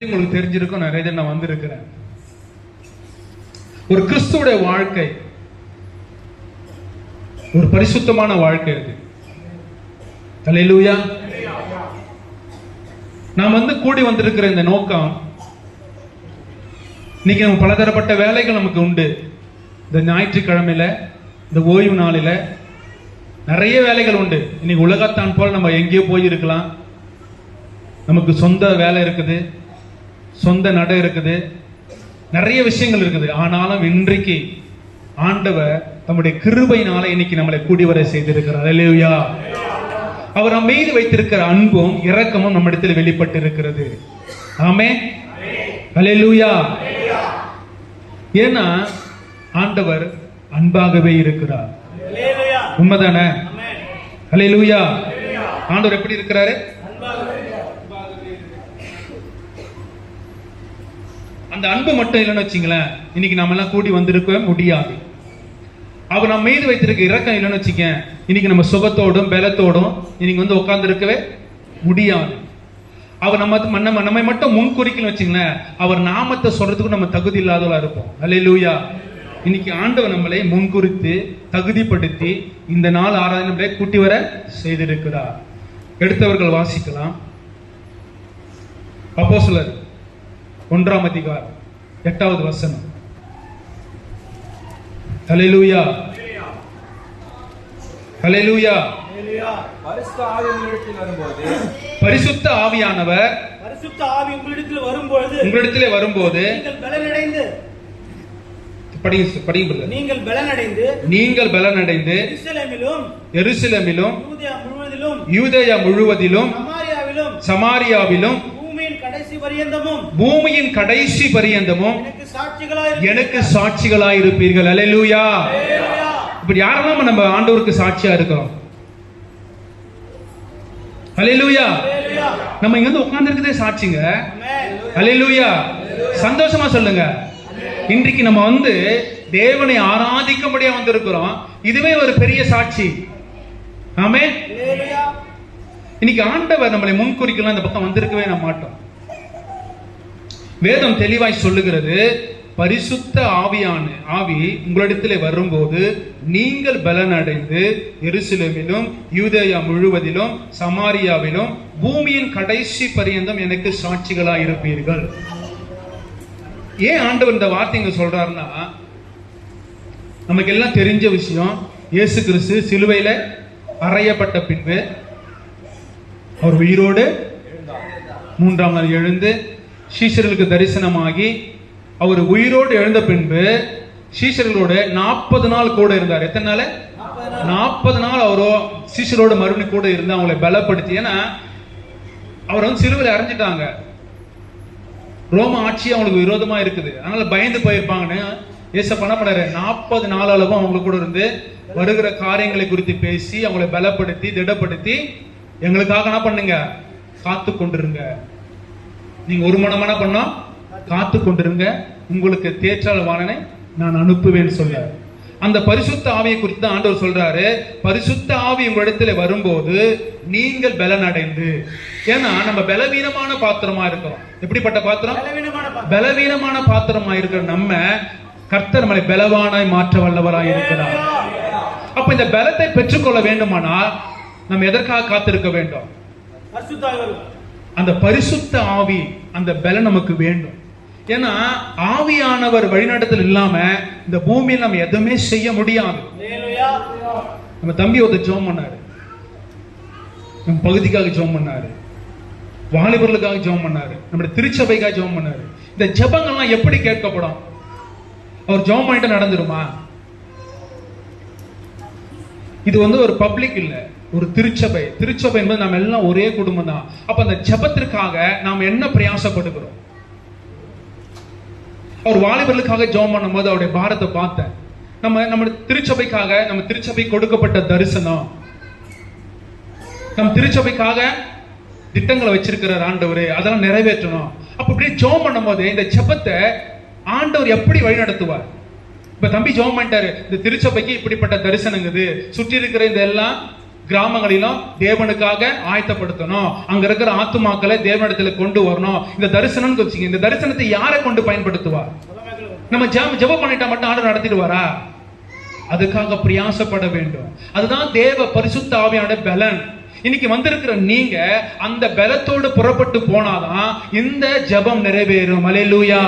உங்களுக்கு தெரிஞ்சிருக்கும், நிறைய பேர் நான் வந்திருக்கிறேன். ஒரு கிறிஸ்துவுடைய வாழ்க்கை ஒரு பரிசுத்தமான வாழ்க்கை அது. அல்லேலூயா. நாம் கூடி வந்திருக்கிற இந்த நோக்கம், இன்னைக்கு நம்ம பலதரப்பட்ட வேலைகள் நமக்கு உண்டு. இந்த ஞாயிற்றுக்கிழமையில, இந்த ஓய்வு நாளில நிறைய வேலைகள் உண்டு. இன்னைக்கு உலகத்தான் போல நம்ம எங்கேயோ போயிருக்கலாம். நமக்கு சொந்த வேலை இருக்குது, சொந்த நடை இருக்குது, நிறைய விஷயங்கள் இருக்குது. ஆனாலும் இன்றைக்கு ஆண்டவர் தம்முடைய கிருபையினால இன்னைக்கு நம்மளை கூடி வர செய்திருக்கிறார். அல்லேலூயா. அவர் நம்ம மீது வைத்திருக்கிற அன்பும் இரக்கமும் நம்மிடத்தில் வெளிப்பட்டு இருக்கிறது. ஆமென். அல்லேலூயா. ஏன்னா ஆண்டவர் அன்பாகவே இருக்கிறார். உண்மைதானே? அல்லேலூயா. ஆண்டவர் எப்படி இருக்கிறாரு? அந்த அன்பு மட்டும் இல்லைன்னு வச்சுங்களேன், இன்னைக்கு நம்ம எல்லாம் கூடி வந்திருக்கவே முடியாது. அவர் நம்ம மீது வைத்திருக்க இரக்கம் இல்லைன்னு வச்சுக்க, இன்னைக்கு நம்ம சுகத்தோடும் பலத்தோடும் இன்னைக்கு உட்கார்ந்து இருக்கவே முடியாது. அவர் நம்மை மட்டும் முன்குறிக்கல வச்சுங்களேன், அவர் நாமத்தை சொல்றதுக்கு நம்ம தகுதி இல்லாதவளா இருப்போம். அல்லேலூயா. இன்னைக்கு ஆண்டவர் நம்மளை முன்குறித்து தகுதிப்படுத்தி இந்த நாள் ஆராதனை கூட்டி வர செய்திருக்கிறார். எடுத்தவர்கள் வாசிக்கலாம். அப்போஸ்தலர் 1ஆம் அதிகாரம் 8வது வசனம். ஹல்லேலூயா. ஹல்லேலூயா. பரிசுத்த ஆவியானவர் உங்களிடத்திலே வரும்போது நீங்கள் பலனடைந்து எருசலேமிலும் யூதேயா முழுவதிலும் சமாரியாவிலும் பூமியின் கடைசி பரியந்தமும் எனக்கு சாட்சிகளாய் இருப்பீர்கள். அல்லேலூயா. இப்படி யாரெல்லாம் நம்ம ஆண்டவருக்கு சாட்சியா இருக்கிறோம்? அல்லேலூயா. நம்ம இங்க உட்கார்ந்து இருக்கிறதே சாட்சிங்க. அல்லேலூயா. சந்தோஷமா சொல்லுங்க. இன்றைக்கு நம்ம தேவனை ஆராதிக்கும்படியா வந்திருக்கிறோம். இதுவே ஒரு பெரிய சாட்சி. ஆமென். இன்னைக்கு ஆண்டவர் நம்மளை முன்குறிக்கலாம் இந்த பக்கம் வந்திருக்கவே நம்ம மாட்டோம். வேதம் தெளிவாய் சொல்லுகிறது, பரிசுத்த ஆவி உங்களிடத்திலே வரும்போது நீங்கள் பலனடைந்து எருசலேமிலும் யூதேயா முழுவதிலும் சமாரியாவிலும் பூமியின் கடைசி பரியந்தம் எனக்கு சாட்சிகளாய் இருப்பீர்கள். ஏன் ஆண்டவர் இந்த வார்த்தைங்க சொல்றாருன்னா, நமக்கு எல்லாம் தெரிஞ்ச விஷயம். இயேசு கிறிஸ்து சிலுவையில அறையப்பட்ட பின்பு அவர் உயிரோடு 3ஆம் நாள் எழுந்து சீஷர்களுக்கு தரிசனமாகி, அவர் உயிரோடு எழுந்த பின்பு சீஷர்களோட 40 நாள் கூட இருந்தார். எத்தனை நாள்? 40 நாள் அவரோ சீஷரோட மறுபடியும் கூட இருந்து அவங்களை பலப்படுத்தி. ஏன்னா அவர் சிலுவையில் அறைஞ்சிட்டாங்க. ரோம ஆட்சி அவங்களுக்கு விரோதமா இருக்குது. அதனால பயந்து போயிருப்பாங்கன்னு ஏசப்பா என்ன பண்ணாரு, 40 நாள் அளவும் அவங்க கூட இருந்து வருகிற காரியங்களை குறித்து பேசி அவங்களை பலப்படுத்தி திடப்படுத்தி, எங்களுக்காக என்ன பண்ணுங்க, காத்து கொண்டிருங்க. நீங்க ஒரு மனமான பண்ணா காத்து கொண்டிருங்க, உங்களுக்கு தேற்றாளவாளனை நான் அனுப்புவேன் சொல்ல. அந்த பரிசுத்த ஆவியை குறித்து ஆண்டவர் சொல்றாரு, பரிசுத்த ஆவி உங்களிடத்துல வரும்போது நீங்கள் பலனடைந்து. ஏன்னா நம்ம பலவீனமான பாத்திரமா இருக்கிறோம். எப்படிப்பட்ட பாத்திரம்? பலவீனமான பாத்திரமா இருக்கிற நம்ம கர்த்தர் நம்மளை பலவானாய் மாற்ற வல்லவராய் இருக்கிறார். அப்ப இந்த பலத்தை பெற்றுக்கொள்ள வேண்டுமானால் நம்ம எதற்காக காத்திருக்க வேண்டும்? அந்த பரிசுத்த ஆவி, அந்த பலன் நமக்கு வேண்டும். ஏன்னா ஆவியானவர் வழிநடத்தல் இல்லாம இந்த பூமியில் நம்ம எதுவுமே செய்ய முடியாது. நம்ம தம்பி ஒருத்தர் ஜெபம் பண்ணாரு, நம்ம பகுதிக்காக ஜெபம் பண்ணாரு, வாலிபர்களுக்காக ஜெபம் பண்ணாரு, நம்முடைய திருச்சபைக்காக ஜெபம் பண்ணாரு. இந்த ஜெபங்கள்லாம் எப்படி கேட்கப்படும்? அவர் ஜெபம் பண்ணிட்டு நடந்துருமா? இது ஒரு பப்ளிக் இல்ல, ஒரு திருச்சபை. திருச்சபை என்பது நம்ம எல்லாம் ஒரே குடும்பம் தான். அப்ப அந்த ஜெபத்திற்காக நாம் என்ன பிரயாசப்படுகிறோம்? அவர் வாலிபர்களுக்காக ஜெபம் பண்ணும்போது அவருடைய பாரத்தை பார்த்தேன். நம்ம திருச்சபைக்காக, நம்ம திருச்சபை கொடுக்கப்பட்ட தரிசனம், நம்ம திருச்சபைக்காக திட்டங்களை வச்சிருக்கிறார் ஆண்டவரே, அதெல்லாம் நிறைவேற்றணும். அப்ப அப்படியே ஜெபம் பண்ணும்போது இந்த ஜெபத்தை ஆண்டவர் எப்படி வழி நடத்துவார்? இப்ப தம்பி ஜெபம் பண்ணிட்டாரு, இந்த திருச்சபைக்கு இப்படிப்பட்ட தரிசனங்குது, சுற்றி இருக்கிற இந்த எல்லாம் கிராமங்களிலும் தேவனுக்காக ஆயத்தப்படுத்தணும். அங்க இருக்கிற ஆத்துமாக்களை தேவனிடத்துல கொண்டு வரணும். இந்த தரிசனம் வச்சுங்க. இந்த தரிசனத்தை யாரை கொண்டு பயன்படுத்துவார்? நம்ம ஜெபம் பண்ணிட்டா மட்டும் ஆண்டவர் நடத்திடுவாரா? அதுக்காக பிரயாசப்பட வேண்டும். அதுதான் தேவ பரிசுத்த ஆவியான பலன். இன்னைக்கு வந்திருக்கிற நீங்க அந்த பலத்தோடு புறப்பட்டு போனாதான் இந்த ஜெபம் நிறைவேறும். அல்லேலூயா.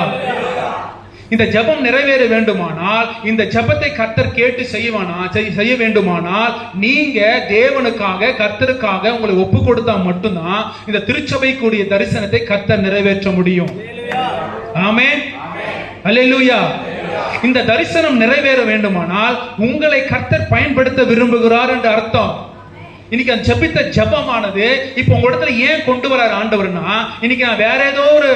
இந்த ஜெபம் நிறைவேற வேண்டுமானால், இந்த ஜெபத்தை கர்த்தர் கேட்டு செய்ய வேண்டுமானால், நீங்க தேவனுக்காக கர்த்தருக்காக உங்களை ஒப்பு கொடுத்தா மட்டும்தான் இந்த திருச்சபைக்குரிய தரிசனத்தை கர்த்தர் நிறைவேற்ற முடியும். ஆமென். அல்லேலூயா. இந்த தரிசனம் நிறைவேற வேண்டுமானால் உங்களை கர்த்தர் பயன்படுத்த விரும்புகிறார் என்று அர்த்தம். இன்னைக்கு அந்த ஜெபித்த ஜெபமானது இப்ப உங்க இடத்துல ஏன் கொண்டு வராரு ஆண்டவர்னா, இன்னைக்கு நான் வேற ஏதோ ஒரு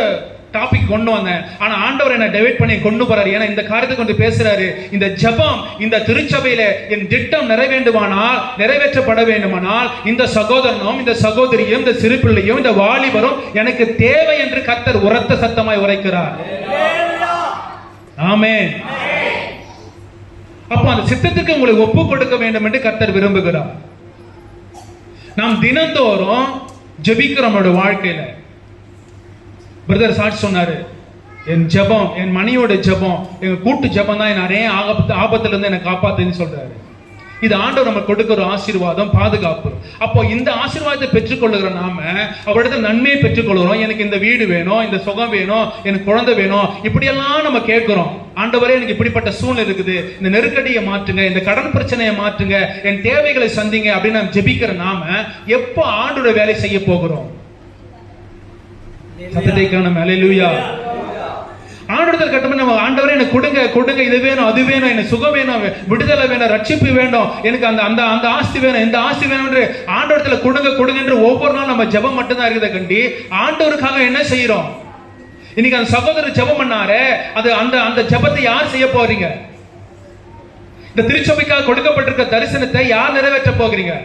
டாபிக் கொண்டு வந்தேன், ஆனா ஆண்டவர் என்ன டைவர்ட் பண்ணி கொண்டு போறாரு. ஏன்னா இந்த காரியத்தை கொண்டு பேசுறாரு. இந்த ஜெபம் இந்த திருச்சபையில என் திட்டம் நிறைவேற்றப்பட வேண்டுமானால் இந்த சகோதரனும் இந்த சகோதரியும் இந்த சிறு பிள்ளையும் இந்த வாலிபரும் எனக்கு தேவை என்று கர்த்தர் உரத்த சத்தமாய் உரைக்கிறார். ஆமென். அப்ப அந்த சித்தத்துக்கு உங்களை ஒப்பு கொடுக்க வேண்டும் என்று கர்த்தர் விரும்புகிறார். நாம் தினந்தோறும் ஜெபிக்கிறோம். வாழ்க்கையில பிரதர் சாட்சி சொன்னாரு, என் ஜெபம், என் மணியோட ஜெபம், எங்க கூட்டு ஜெபம் தான் நிறைய ஆபத்துல இருந்து எனக்கு காப்பாத்துன்னு சொல்றாரு. இது ஆண்டவர் நம்ம கொடுக்கிற ஆசீர்வாதம், பாதுகாப்பு. அப்போ இந்த ஆசீர்வாதத்தை பெற்றுக்கொள்ளுகிற நாம அவரிடத்துல நன்மையை பெற்றுக்கொள்கிறோம். எனக்கு இந்த வீடு வேணும், இந்த சுகம் வேணும், எனக்கு குழந்தை வேணும், இப்படியெல்லாம் நம்ம கேட்கிறோம். ஆண்டவரே எனக்கு இப்படிப்பட்ட சூழ்நிலை இருக்குது, இந்த நெருக்கடியை மாற்றுங்க, இந்த கடன் பிரச்சனையை மாற்றுங்க, என் தேவைகளை சந்திங்க அப்படின்னு நம்ம ஜெபிக்கிற நாம எப்போ ஆண்டோட வேலை செய்ய போகிறோம்? சத்தத்தை காணும். அல்லேலூயா. ஆண்டவரத்தில் கட்டமே நம்ம ஆண்டவரே எனக்கு கொடுங்க, இது வேணும், அது வேணும், எனக்கு சுகம் வேணும், விடுதலை வேணும், ரட்சிப்பு வேணும், எனக்கு அந்த ஆஸ்தி வேணும், இந்த ஆஸ்தி வேணும் என்று ஆண்டவரத்தில் கொடுங்க என்று ஒவ்வொரு நாள் நம்ம ஜெபம் மட்டும்தான் இருக்குத கண்டி ஆண்டவருக்காக என்ன செய்யறோம்? இன்னைக்கு அந்த சகோதரர் ஜெபம் பண்ணாரு, அது அந்த ஜெபத்தை யார் செய்ய போறீங்க? இந்த திருச்சபைக்காக கொடுக்கப்பட்டிருக்க தரிசனத்தை யார் நிறைவேற்ற போகிறீங்க?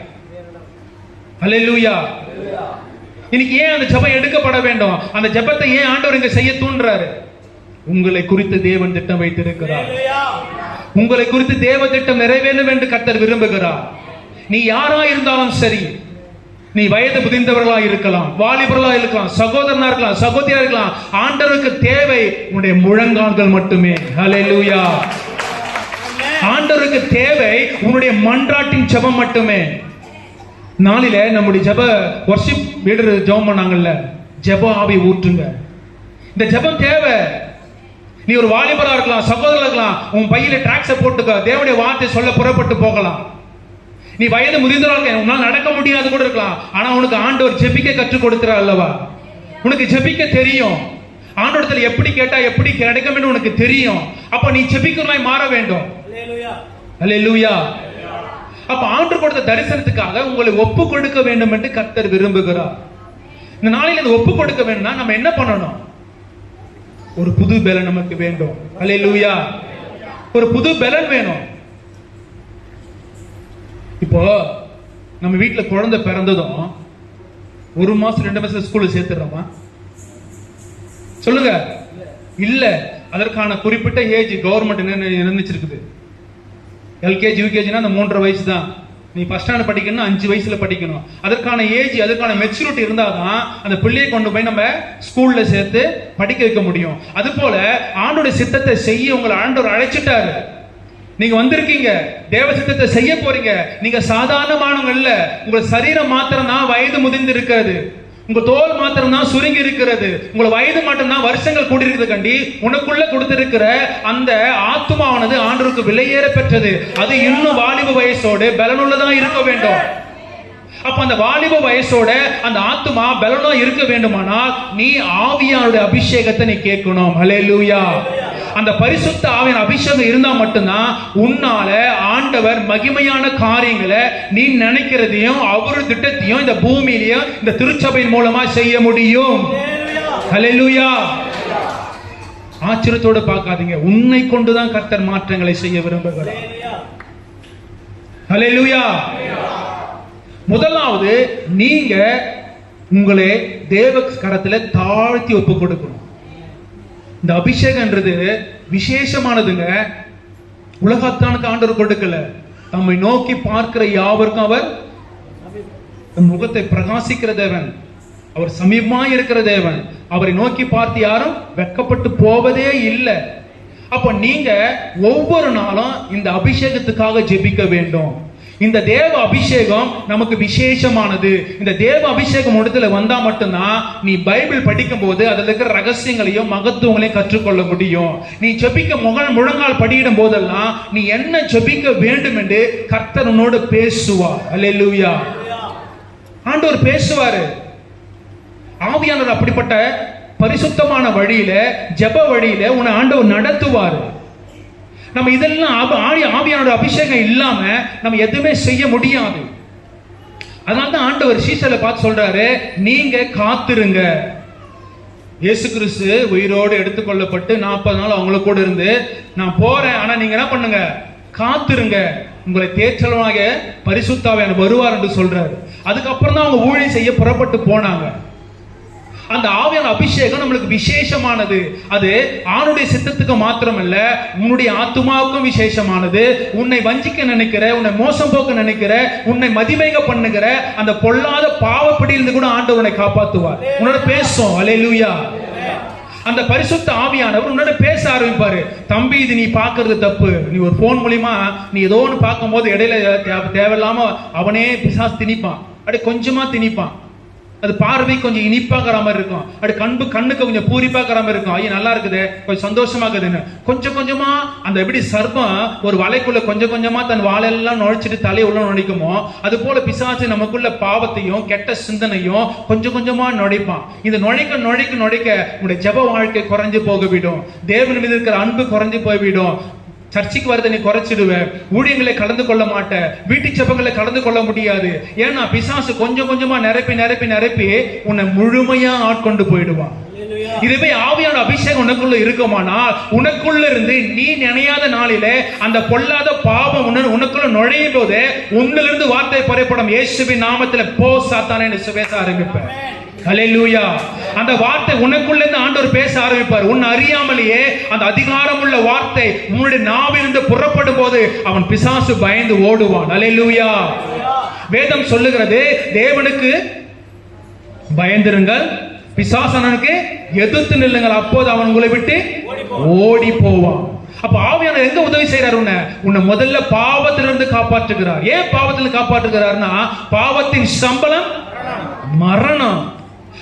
அல்லேலூயா. இன்னைக்கு ஏன் அந்த ஜெபம் எடுக்கப்பட வேண்டும்? அந்த ஜெபத்தை ஏன் ஆண்டவர் இங்க செய்ய தூண்டுறாரு? உங்களை குறித்து தேவன் திட்டம் வைத்திருக்கிறார். உங்களை குறித்து தேவ திட்டம் நிறைவேறும் என்று கர்த்தர் விரும்புகிறார். நீ யாரா இருந்தாலும் சரி, நீ வயது முதிர்ந்தவர்களா இருக்கலாம், வாலிபர்களா இருக்கலாம், சகோதரனா இருக்கலாம், சகோதரியா இருக்கலாம், ஆண்டவருக்கு தேவை உன்னுடைய முழங்கால்கள் மட்டுமே. ஹல்லேலூயா. ஆண்டவருக்கு தேவை உன்னுடைய மன்றாட்டின் ஜெபம் மட்டுமே. நாளில நம்முடைய ஜெப வர்ஷிப் லீடர் ஜெபம் பண்ணாங்கல்ல, ஜெப ஆவி ஊற்றுங்க. இந்த ஜெபம் தேவை. நீ ஒரு வாலிபரா இருக்கலாம், சகோதரா இருக்கலாம், உன் பையில டிராக்ஸை போட்டுக்க, தேவனுடைய வார்த்தை சொல்ல புறப்பட்டு போகலாம். நீ வயது முதிர்ந்தவரா இருக்க, உன்னால் நடக்க முடியாது கூட இருக்கலாம், ஆனா உனக்கு ஆண்டவர் ஜெபிக்க கற்றுக் கொடுக்கிறார் அல்லவா? உனக்கு ஜெபிக்க தெரியும். ஆண்டவரத்தில் எப்படி கேட்டா எப்படி கிடைக்கும் உனக்கு தெரியும். அப்ப நீ ஜெபிக்கிறவனாய் மாற வேண்டும். அல்லேலூயா. அப்ப ஆண்டவர் கொடுத்த தரிசனத்துக்காக உங்களை ஒப்பு கொடுக்க வேண்டும் என்று கர்த்தர் விரும்புகிறார். இந்த நாளில் இந்த ஒப்பு கொடுக்க வேண்டும்னா நம்ம என்ன பண்ணணும்? ஒரு புது பலன் நமக்கு வேண்டும். அல்லேலூயா. ஒரு புது பலன் வேணும். இப்போ நம்ம வீட்டுல குழந்தை பிறந்ததும் 1 மாசம் 2 மாசம் ஸ்கூல்ல சேர்த்துறோமா? சொல்லுங்க. இல்ல, அதற்கான குறிப்பிட்ட ஏஜ் கவர்மெண்ட் நிர்ணயிச்சிருக்குது. எல்கேஜி யூகேஜினா அந்த 3.5 வயசு தான். நீ ஃபர்ஸ்ட் ஸ்டாண்டர்ட் படிக்கணும், 5 வயசுல படிக்கணும். அதற்கான ஏஜ், அதற்கான மெச்சூரிட்டி இருந்தாதான் அந்த பிள்ளையை கொண்டு போய் நம்ம ஸ்கூல்ல சேர்த்து படிக்க வைக்க முடியும். அது போல ஆண்டோட சித்தத்தை செய்ய உங்களை ஆண்டவர் அழைச்சிட்டாரு. நீங்க வந்திருக்கீங்க, தேவ சித்தத்தை செய்ய போறீங்க. நீங்க சாதாரணமானவங்க இல்ல. உங்க சரீரம் மாத்திரம் தான் வயது முதிர்ந்து இருக்கிறது, உங்க தோல் மாத்திரம் தான் சுருங்கி இருக்கிறது, உங்க வயது மட்டும் தான் வருஷங்கள் கூடியிருக்கிறது கண்டி உனக்குள்ள கொடுத்திருக்கிற அந்த ஆத்துமாவானது ஆண்டவருக்கு விலையேற பெற்றது. அது இன்னும் வாலிப வயசோடு பலனுள்ளதா இருக்க வேண்டும். அப்ப அந்த வாலிப வயசோட அந்த ஆத்துமா பலனா இருக்க வேண்டுமானால் நீ ஆவியானுடைய அபிஷேகத்தை நீ கேட்கணும். ஹல்லேலூயா. அந்த பரிசுத்த ஆவியான அபிஷேகம் இருந்தா மட்டும்தான் உன்னால ஆண்டவர் மகிமையான காரியங்களை நீ நினைக்கிறதையும் அவரு திட்டத்தையும் இந்த பூமியிலையும் இந்த திருச்சபையின் மூலமா செய்ய முடியும். ஹல்லேலூயா. ஆச்சரியத்தோடு பார்க்காதீங்க, உன்னை கொண்டுதான் கர்த்தர் மாற்றங்களை செய்ய விரும்புகிறார். ஹல்லேலூயா. முதலாவது நீங்க உங்களை தேவ கரத்துல தாழ்த்தி ஒப்பு கொடுக்கணும். இந்த அபிஷேகம்ன்றது விசேஷமானதுங்க. உலகத்தானுக்கு ஆண்டவர் கொடுக்கல, தம்மை நோக்கி பார்க்கிற யாவருக்கும் அவர் உன் முகத்தை பிரகாசிக்கிற தேவன், அவர் சமீபமாய் இருக்கிற தேவன். அவரை நோக்கி பார்த்து யாரும் வெட்கப்பட்டு போவதே இல்லை. அப்ப நீங்க ஒவ்வொரு நாளும் இந்த அபிஷேகத்துக்காக ஜெபிக்க வேண்டும். இந்த தேவ அபிஷேகம் நமக்கு விசேஷமானது. இந்த தேவ அபிஷேகம் இடத்துல வந்தா மட்டும்தான் நீ பைபிள் படிக்கும் போது அதுல இருக்கிற ரகசியங்களையும் மகத்துவங்களையும் கற்றுக்கொள்ள முடியும். நீ ஜெபிக்க முழங்கால் படியிடும் போதெல்லாம் நீ என்ன ஜெபிக்க வேண்டும் என்று கர்த்தர் உன்னோடு பேசுவார். அல்லேலூயா. ஆண்டவர் பேசுவாரு. ஆவியானவர் அப்படிப்பட்ட பரிசுத்தமான வழியில, ஜெப வழியில உன்னை ஆண்டவர் நடத்துவார். நம்ம இதெல்லாம் ஆவியானோட அபிஷேகம் இல்லாம நம்ம எதுவுமே செய்ய முடியாது. அதனால தான் ஆண்டவர் சீசரை பார்த்து சொல்றாரு, நீங்க காத்திருங்க. இயேசு கிறிஸ்து உயிரோடு எடுத்துக்கொள்ளப்பட்டு 40 நாள் அவங்கள கூட இருந்து, நான் போறேன், ஆனா நீங்க என்ன பண்ணுங்க, காத்திருங்க, உங்களை தேற்றலாக பரிசுத்த ஆவியானவர் வருவார் என்று சொல்றாரு. அதுக்கப்புறம் தான் அவங்க ஊழியம் செய்ய புறப்பட்டு போனாங்க. அந்த ஆவியான அபிஷேகம் நம்மளுக்கு விசேஷமானது. அது ஆணுடைய சித்தத்துக்கு மாத்திரமல்ல, உன்னுடைய ஆத்துமாவுக்கும் விசேஷமானது. உன்னை வஞ்சிக்க நினைக்கிற, உன்னை மோசம் போக்க நினைக்கிற, உன்னை மதிமேக பண்ணுகிற அந்த பொல்லாத பாவப்படியிலிருந்து கூட ஆண்டவர் உன்னை காப்பாற்றுவார். உன்னோட பேசும். அல்லேலூயா. அந்த பரிசுத்த ஆவியானவர் உன்னோட பேச ஆரம்பிப்பாரு. தம்பி, இது நீ பாக்குறது தப்பு. நீ ஒரு போன் மூலியமா நீ ஏதோ ஒன்று பார்க்கும் போது இடையில தேவையில்லாம அவனே பிசாசு திணிப்பான். அப்படி கொஞ்சமா திணிப்பான். அது பார்வை கொஞ்சம் இனிப்பாக்கிற மாதிரி இருக்கும். அப்படி கண்ணுக்கு கொஞ்சம் பூரிப்பாக்கிற மாதிரி இருக்கும். ஐயா நல்லா இருக்குது, கொஞ்சம் சந்தோஷமா இருக்குதுன்னு கொஞ்சம் கொஞ்சமா அந்த எப்படி சர்ப்பம் ஒரு வலைக்குள்ள கொஞ்சம் கொஞ்சமா தன் வாழெல்லாம் நுழைச்சிட்டு தலையை உள்ள நுழைக்குமோ, அது போல பிசாசு நமக்குள்ள பாவத்தையும் கெட்ட சிந்தனையும் கொஞ்சம் கொஞ்சமா நுழைப்பான். இது நுழைக்க நுழைக்க நுழைக்க உங்களுடைய ஜெப வாழ்க்கை குறைஞ்சு போய்விடும். தேவன் மீது இருக்கிற அன்பு குறைஞ்சு போய்விடும். சர்ச்சைக்கு வரதை நீ குறைச்சிடுவேன். ஊழியங்களை கலந்து கொள்ள மாட்டேன். வீட்டு ஜெபங்களை கலந்து கொள்ள முடியாது. ஏன்னா பிசாசு கொஞ்சம் கொஞ்சமா நிரப்பி நிரப்பி நிரப்பி உன்னை முழுமையா ஆட்கொண்டு போயிடுவான். இதுவே ஆவியான அபிஷேகம் உனக்குள்ள இருக்குமானால், உனக்குள்ள இருந்து நீ நினையாத நாளிலே அந்த பொல்லாத பாவம் உனக்குள்ள நுழையும் போது உன்னிலிருந்து வார்த்தை புறப்படும். இயேசுவின் நாமத்தில் போ சாத்தானே என்று பேச ஆரம்பிப்பேன். அல்லேலூயா. அந்த வார்த்தை உனக்குள்ள இருந்து ஆண்டவர் பேச ஆரம்பிப்பார். உன்னை அறியாமலேயே அந்த அதிகாரம் உள்ள வார்த்தை உன்னுடைய நாவிலிருந்து புறப்படும் போது அவன் பிசாசு பயந்து ஓடுவான். அல்லேலூயா. வேதம் சொல்லுகிறது, தேவனுக்கு பயந்திருங்கள், பிசாசனுக்கு எதிர்த்து நில்லுங்கள், அப்போது அவன் உங்களை விட்டு ஓடி போவான். அப்ப ஆவியானவர் எங்க உதவி செய்யறாரு? உன்னை முதல்ல பாவத்திலிருந்து காப்பாற்றுகிறார். ஏன் பாவத்திலிருந்து காப்பாற்றுகிறார்னா, பாவத்தின் சம்பளம் மரணம்.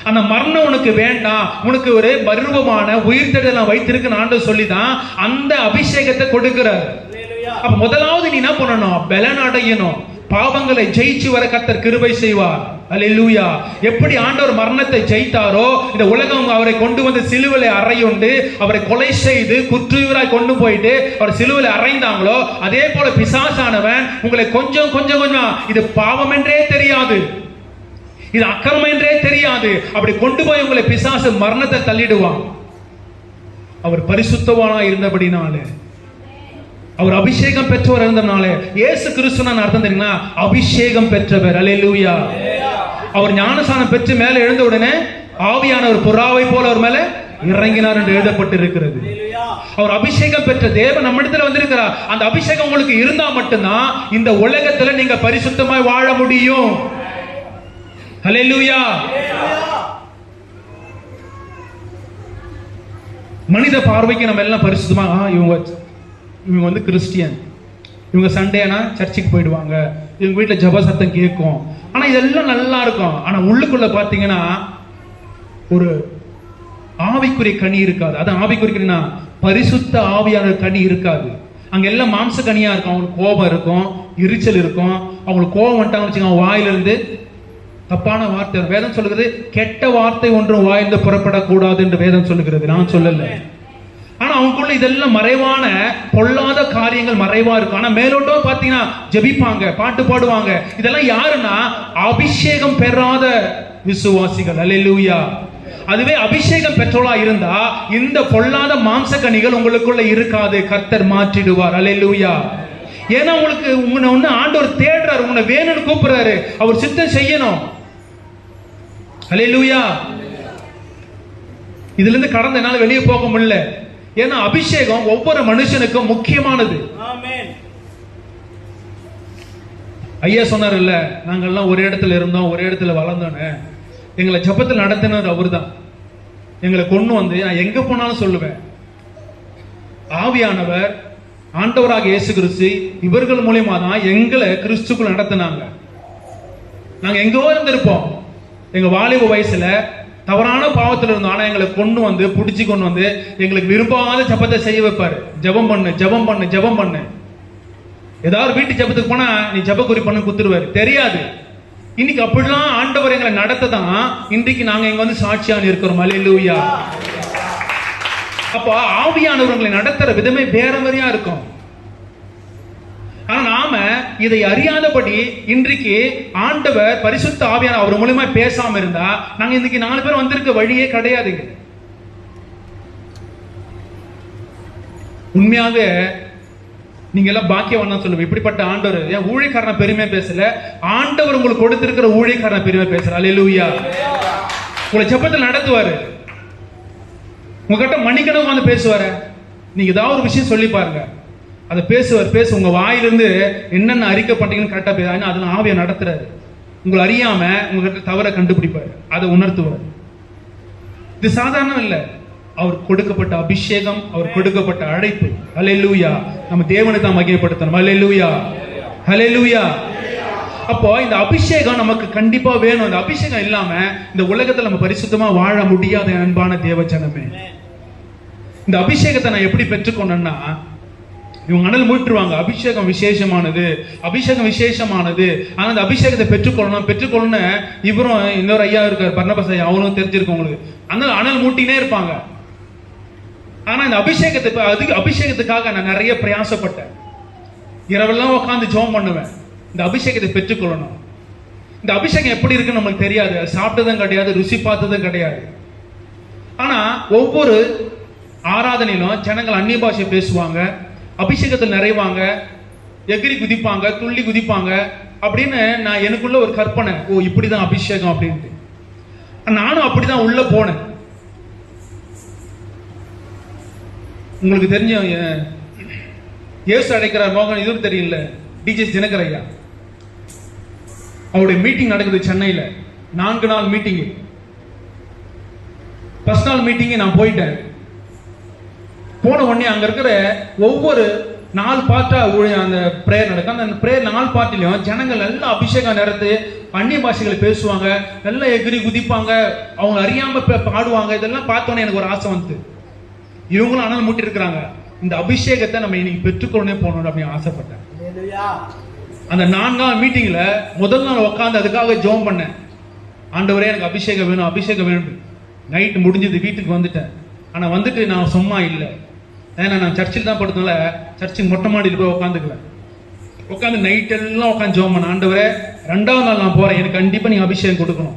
அந்த மரணம் உனக்கு வேண்டாம், உனக்கு ஒரு பருவமான உயிர்த்தெழுதலை வைத்திருக்கு ஆண்டவர் சொல்லிதான் அந்த அபிஷேகத்தை கொடுக்கிறார். அப்ப முதலாவது நீ என்ன பண்ணணும்? பலன் அடையணும். பாவங்களை ஜெயிச்சு வர கர்த்தர் கிருபை செய்வார். அல்லேலூயா. எப்படி ஆண்டவர் மரணத்தை ஜெயித்தாரோ, இந்த உலகம் அவரை கொண்டு வந்து சிலுவையிலே அறையுண்டு அவரை கொலை செய்து குற்றுயிராய் கொண்டு போயிட்டு அவர் சிலுவையிலே அறைந்தாங்களோ, அதே போல பிசாசானவன் உங்களை கொஞ்சம் கொஞ்சம் கொஞ்சம் இது பாவம் என்றே தெரியாது, இது அக்கிரமம் என்றே தெரியாது, அப்படி கொண்டு போய் உங்களை பிசாசு மரணத்தை தள்ளிடுவான். அவர் பரிசுத்தவானா இருந்தபடினாலே, அவர் அபிஷேகம் பெற்றவர் இருந்தனாலே. இயேசு கிறிஸ்துவின் அர்த்தம் தெரியுமா? அபிஷேகம் பெற்றவர். அல்லேலூயா. அவர் ஞானசானம் பெற்று மேலே எழுந்த உடனே ஆவியானவர் புறாவை போல அவர் மேல இறங்கினார் என்று எழுதப்பட்டிருக்கிறது. அவர் அபிஷேகம் பெற்ற தேவன் நம்ம இடத்துல வந்திருக்கிறார். அந்த அபிஷேகம் உங்களுக்கு இருந்தா மட்டும்தான் இந்த உலகத்துல நீங்க பரிசுத்தமாய் வாழ முடியும். ஹல்லேலூயா. மனித பார்வைக்கு நம்ம எல்லாம் பரிசுத்தமா, இவங்க வந்து கிறிஸ்டியன், இவங்க சண்டேனா சர்ச்சுக்கு போயிடுவாங்க, இவங்க வீட்டுல ஜப சத்தம் கேட்கும், ஆனா இதெல்லாம் நல்லா இருக்கும். ஆனா உள்ளுக்குள்ள பாத்தீங்கன்னா ஒரு ஆவிக்குரிய கனி இருக்காது. அது ஆவிக்குரிய கனினா பரிசுத்த ஆவியான கனி இருக்காது. அங்க எல்லாம் மாம்ச கனியா இருக்கும். அவங்களுக்கு கோபம் இருக்கும், எரிச்சல் இருக்கும். அவங்களுக்கு கோபம் வந்துட்டாங்கன்னு வச்சுக்கோங்க, வாயிலிருந்து தப்பான வார்த்தை. வேதம் சொல்லுகிறது, கெட்ட வார்த்தை ஒன்றும் வாயிலிருந்து புறப்படக்கூடாது என்று வேதம் சொல்லுகிறது. நான் சொல்லல. ஆனா அவங்களுக்குள்ள இதெல்லாம் மறைவான பொல்லாத காரியங்கள் மறைவா இருக்கும். ஆனா மேலோட்டம் பாத்தீங்கன்னா ஜெபிப்பாங்க, பாட்டு பாடுவாங்க. இதெல்லாம் யாருன்னா அபிஷேகம் பெறாத விசுவாசிகள். அல்லேலூயா. அதுவே அபிஷேகம் பெற்றோளா இருந்தா இந்த பொல்லாத மாம்ச கனிகள் உங்களுக்குள்ள இருக்காது. கர்த்தர் மாற்றிடுவார். அல்லேலூயா. ஏன்னா உங்களுக்கு உன்னை ஆண்டவர் தேடுறாரு, உன்னை வேணும்னு கூப்பிடுறாரு, அவர் சித்தம் செய்யணும். அல்லேலூயா. இதுல இருந்து கடந்த என்னால வெளியே போக முடியல. ஏன்னா அபிஷேகம் ஒவ்வொரு மனுஷனுக்கும் முக்கியமானது. ஐயா சொன்னார் இல்ல, நாங்கள்லாம் ஒரே இடத்துல இருந்தோம், ஒரே இடத்துல வளர்ந்தோன்னு. எங்களை ஜெபத்தில் நடத்தினர் அவர் தான். எங்களை கொண்டு வந்து நான் எங்க போனாலும் சொல்லுவேன், ஆவியானவர் ஆண்டவராக இயேசு கிறிஸ்து இவர்கள் மூலியமா தான் எங்களை கிறிஸ்துக்குள் நடத்தினாங்க. நாங்க எங்கோ இருந்திருப்போம், எங்க வாலிப வயசுல தவறான பாவத்தில் இருந்தோம். ஆனா எங்களை கொண்டு வந்து புடிச்சு கொண்டு வந்து எங்களுக்கு விரும்பாத ஜெபத்தை செய்ய வைப்பாரு. ஜெபம் பண்ணு, ஜெபம் பண்ணு, ஜெபம் பண்ணு. ஏதாவது வீட்டு ஜெபத்துக்கு போனா நீ ஜெப குறி பண்ணு குத்துருவாரு, தெரியாது. இன்னைக்கு அப்படிலாம் ஆண்டவர் எங்களை நடத்ததான் இன்றைக்கு நாங்க இங்க வந்து சாட்சியான இருக்கிறோம். அல்லேலூயா. அப்போ ஆவியானவர்களை நடத்துற விதமே வேற மாதிரியா இருக்கும். ஆனா நாம இதை அறியாதபடி இன்றைக்கு ஆண்டவர் பரிசுத்த ஆவியான அவர் மூலமா பேசாம இருந்தா நாங்க இன்னைக்கு 4 பேர் வந்திருக்க வழியே கிடையாதுங்க. உண்மையாவே நீங்க எல்லாம் பாக்கியவான் சொல்லுங்க. இப்படிப்பட்ட ஆண்டவர் ஏன் ஊழியக்காரனை பெருமையா பேசல, ஆண்டவர் உங்களுக்கு கொடுத்திருக்கிற ஊழியக்காரனை பெருமையா பேசுற. அல்லேலூயா. உங்களை ஜெபத்தில் நடத்துவாரு, உங்ககிட்ட மணிக்கணக்கு வந்து பேசுவாரு. நீங்க ஏதாவது ஒரு விஷயம் சொல்லி பாருங்க, அதை பேசுவார். உங்க வாயிலிருந்து என்னென்ன அறிக்கை பண்றீங்கன்னு கரெக்டா பேசுவாங்க. அதுல ஆவியை நடத்துறாரு. உங்களை அறியாம உங்ககிட்ட தவற கண்டுபிடிப்பாரு, அதை உணர்த்துவார். இது சாதாரணம் இல்ல, அவர் கொடுக்கப்பட்ட அபிஷேகம், அவர் கொடுக்கப்பட்ட அழைப்பு. அல்லேலூயா. நம்ம தேவனை தான் மகிமைப்படுத்தணும். அல்லேலூயா, அல்லேலூயா. அப்போ இந்த அபிஷேகம் நமக்கு கண்டிப்பா வேணும். இந்த அபிஷேகம் இல்லாம இந்த உலகத்துல நம்ம பரிசுத்தமா வாழ முடியாத அன்பான தேவஜனமே. இந்த அபிஷேகத்தை நான் எப்படி பெற்றுக்கொண்டேன்னா, இவங்க அனல் மூட்டுருவாங்க, அபிஷேகம் விசேஷமானது, அபிஷேகம் விசேஷமானது. ஆனா அந்த அபிஷேகத்தை பெற்றுக்கொள்ளணும். இவரும் இன்னொரு ஐயா இருக்கார், பர்னபாஸ் ஐயா, அவரும் தெரிஞ்சிருக்கும் உங்களுக்கு. அந்த அனல் மூட்டினே இருப்பாங்க. ஆனா இந்த அபிஷேகத்துக்காக நான் நிறைய பிரயாசப்பட்டேன். இரவெல்லாம் உட்காந்து ஜெபம் பண்ணுவேன், இந்த அபிஷேகத்தை பெற்றுக்கொள்ளணும். இந்த அபிஷேகம் எப்படி இருக்குன்னு நம்மளுக்கு தெரியாது, சாப்பிட்டதும் கிடையாது, ருசி பார்த்ததும் கிடையாது. ஆனா ஒவ்வொரு ஆராதனையிலும் ஜனங்கள் அந்நிய பாஷை பேசுவாங்க, அபிஷேகத்தில் நிறைவாங்க, எகிரி குதிப்பாங்க, துள்ளி குதிப்பாங்க. அப்படின்னு நான் எனக்குள்ள ஒரு கற்பனை, ஓ இப்படிதான் அபிஷேகம் அப்படின்ட்டு. நானும் அப்படிதான் உள்ள போனேன். உங்களுக்கு தெரிஞ்ச இயேசு அழைக்கிறார் மோகன், இதுவும் தெரியல, டிஜே தினகர் ஐயா, அவருடைய மீட்டிங் நடக்குது சென்னையில. 4 நாள் மீட்டிங். ஃபர்ஸ்ட் நாள் மீட்டிங் நான் போயிட்டேன். போன உடனே அங்க இருக்கிற ஒவ்வொரு 4 பார்ட்டா அந்த பிரேயர் நடக்கும். அந்த பிரேயர் 4 பார்ட்டிலையும் ஜனங்கள் எல்லாம் அபிஷேகம் நடத்து அந்நிய பாஷைகளை பேசுவாங்க, எல்லாம் எகிரி குதிப்பாங்க, அவங்க அறியாம பாடுவாங்க. இதெல்லாம் பார்த்தோன்னே எனக்கு ஒரு ஆசை வந்து, இவங்களும் அனல் மூட்டி இருக்கிறாங்க, இந்த அபிஷேகத்தை நம்ம இன்னைக்கு பெற்றுக்கொண்டே போகணும் அப்படின்னு ஆசைப்பட்டேன். அந்த 4 நாள் மீட்டிங்ல முதல் நாள் உட்காந்து அதுக்காக ஜெபம் பண்ணேன். ஆண்டவரே எனக்கு அபிஷேகம் வேணும், அபிஷேகம் வேணும். நைட் முடிஞ்சது, வீட்டுக்கு வந்துட்டேன். ஆனா வந்துட்டு நான் சும்மா இல்லை, ஏன்னா நான் சர்ச்சில் தான் படுத்தனால சர்ச்சுக்கு மொட்டை மாடியில் போய் உட்காந்துக்குவேன். உட்காந்து நைட் எல்லாம் உட்காந்து ஜெபம் பண்ண, ஆண்டவரே 2வது நாள் நான் போறேன், எனக்கு கண்டிப்பா நீங்க அபிஷேகம் கொடுக்கணும்,